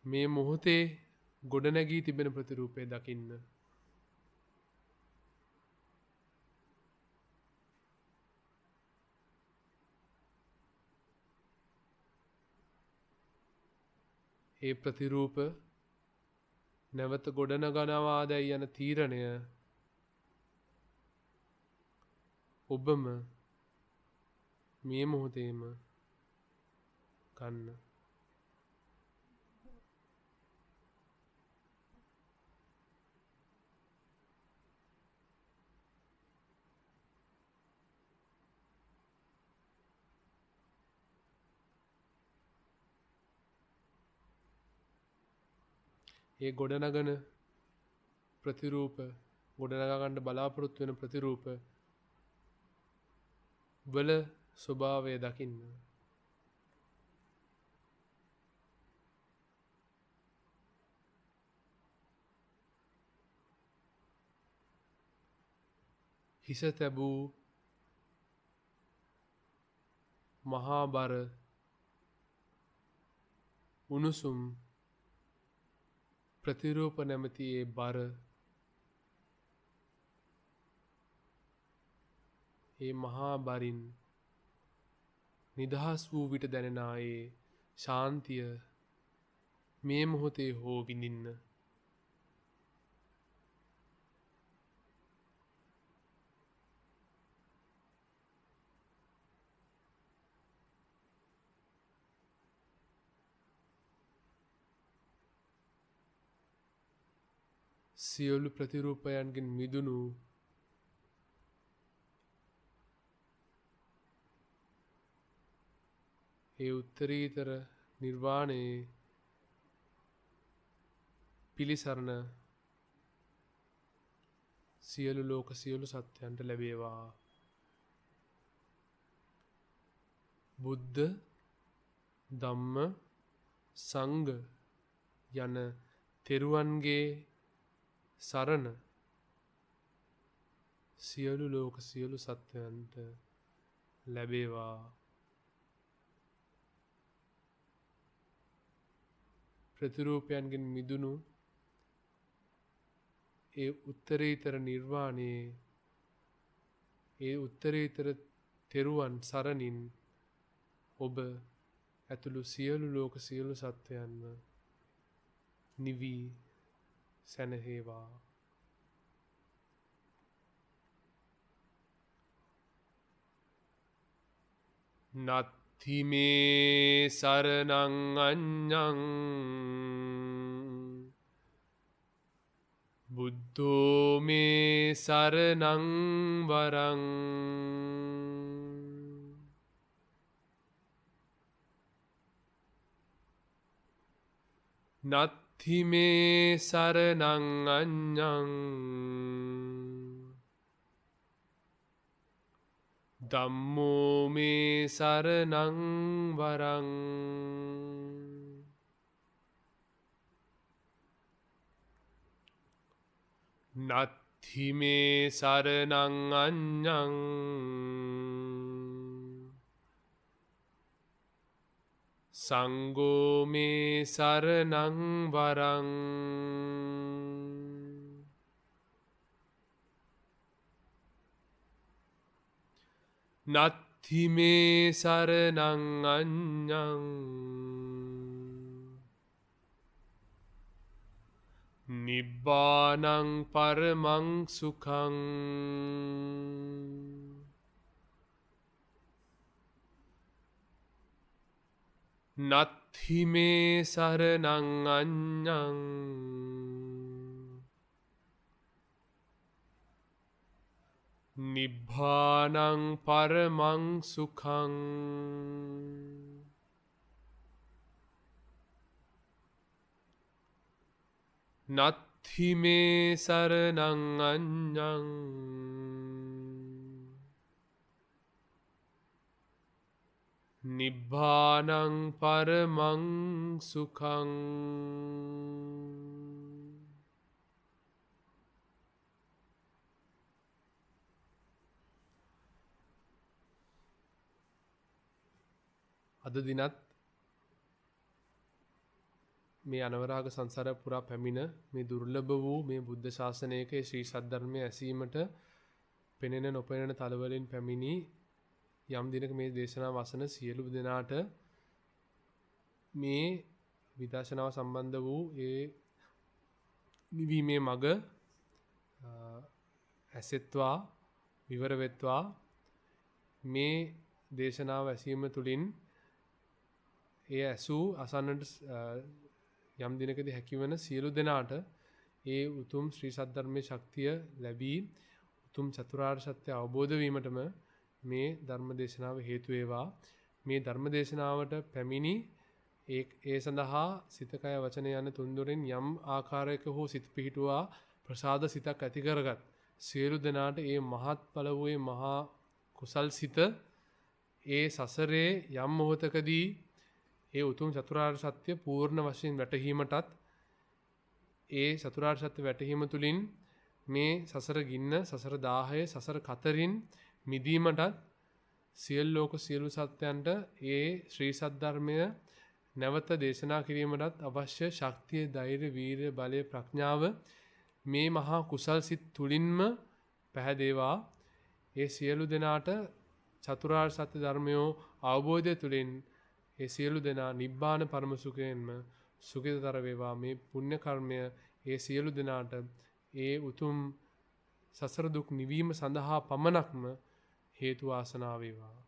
මේ මොහොතේ ගොඩනැගී තිබෙන ප්‍රතිරූපය දකින්න. ඒ ප්‍රතිරූප නැවත ගොඩනගනවාදැයි යන තීරණය ඔබම මේ මොහොතේම ගන්න. ඒ ගොඩනගන ප්‍රතිරූප ගොඩනගා ගන්න බලාපොරොත්තු වෙන ප්‍රතිරූප වල ස්වභාවය දකින්න. හිස තැබූ මහා බර උණුසුම් ප්‍රතිරූප නැමැති ඒ බර ඒ මහා බරින් නිදහස් වූ විට දැනෙනා ඒ ශාන්තිය මේ මොහොතේ හෝ විඳින්න. සියලු ප්‍රතිරූපයන්ගෙන් මිදුණු ඒ උත්තරීතර නිර්වාණයේ පිළිසරණ සියලු ලෝක සියලු සත්‍යයන්ට ලැබේවා. බුද්ධ ධම්ම සංඝ යන තෙරුවන්ගේ සරණ සියලු ලෝක සියලු සත්වයන්ට ලැබේවා. ප්‍රතිරූපයන්ගෙන් මිදුණු ඒ උත්තරීතර නිර්වාණයේ ඒ උත්තරීතර තෙරුවන් සරණින් ඔබ ඇතුළු සියලු ලෝක සියලු සත්වයන්ව නිවී සැනහේවා. නත්ථි මේ සරණං අඤ්ඤං බුද්ධෝ මේ සරණං වරං නත්ථි මේ සරණං අඤ්ඤං ධම්මෝ මේ සරණං වරං නත්ථි මේ සරණං අඤ්ඤං සංඝෝ මේ සරණං වරං නත්ථි මේ සරණං අඤ්ඤං නිබ්බානං පරමං සුඛං නත්ථි මේ සරණං අඤ්ඤං නිබ්බානං පරමං සුඛං නත්ථි මේ සරණං අඤ්ඤං නිබ්බානං පරමං සුඛං අද දිනත් මේ අනවරාග සංසාර පුරා පැමිණ මේ දුර්ලභ වූ මේ බුද්ධ ශාසනයක ශ්‍රී සද්ධර්මය ඇසීමට පෙනෙන නොපෙනෙන තලවලින් පැමිණි යම් දිනක මේ දේශනාව අසන සියලු දෙනාට මේ විදර්ශනාව සම්බන්ධ වූ ඒ නිවීමේ මඟ ඇසෙත්වා විවර වෙත්වා මේ දේශනාව ඇසීම තුළින් ඒ ඇසූ අසන්නට යම් දිනකදී හැකිවන සියලු දෙනාට ඒ උතුම් ශ්‍රී සද්ධර්මයේ ශක්තිය ලැබී උතුම් චතුරාර්ය සත්‍ය අවබෝධ වීමටම මේ ධර්ම දේශනාව හේතු වේවා. මේ ධර්ම දේශනාවට පැමිණි ඒ සඳහා සිත කය වචන යන තුන්දොරින් යම් ආකාරයක හෝ සිත පිහිටුවා ප්‍රසාද සිතක් ඇති කරගත් සියලු දෙනාට ඒ මහත්ඵල වූ මහා කුසල් සිත ඒ සසරේ යම් මොහොතකදී ඒ උතුම් චතුරාර්ය සත්‍ය පූර්ණ වශයෙන් වැටහීමටත් ඒ චතුරාර්ය සත්‍ය වැටහීම තුළින් මේ සසර ගින්න සසර දාහය සසර කතරින් මිදීමටත් සියලු ලෝක සියලු සත්‍යයන්ට ඒ ශ්‍රී සද්ධර්මය නැවත දේශනා කිරීමටත් අවශ්‍ය ශක්තිය ධෛර්ය වීරිය බලය ප්‍රඥාව මේ මහා කුසල් සිත් තුලින්ම පැහැදේවා. ඒ සියලු දෙනාට චතුරාර්ය සත්‍ය ධර්මය අවබෝධය තුලින් ඒ සියලු දෙනා නිබ්බාන පරම සුඛයෙන්ම සුඛිතතර වේවා. මේ පුණ්‍ය කර්මය ඒ සියලු දෙනාට ඒ උතුම් සසර දුක් නිවීම සඳහා පමණක්ම හේතු වාසනා වේවා.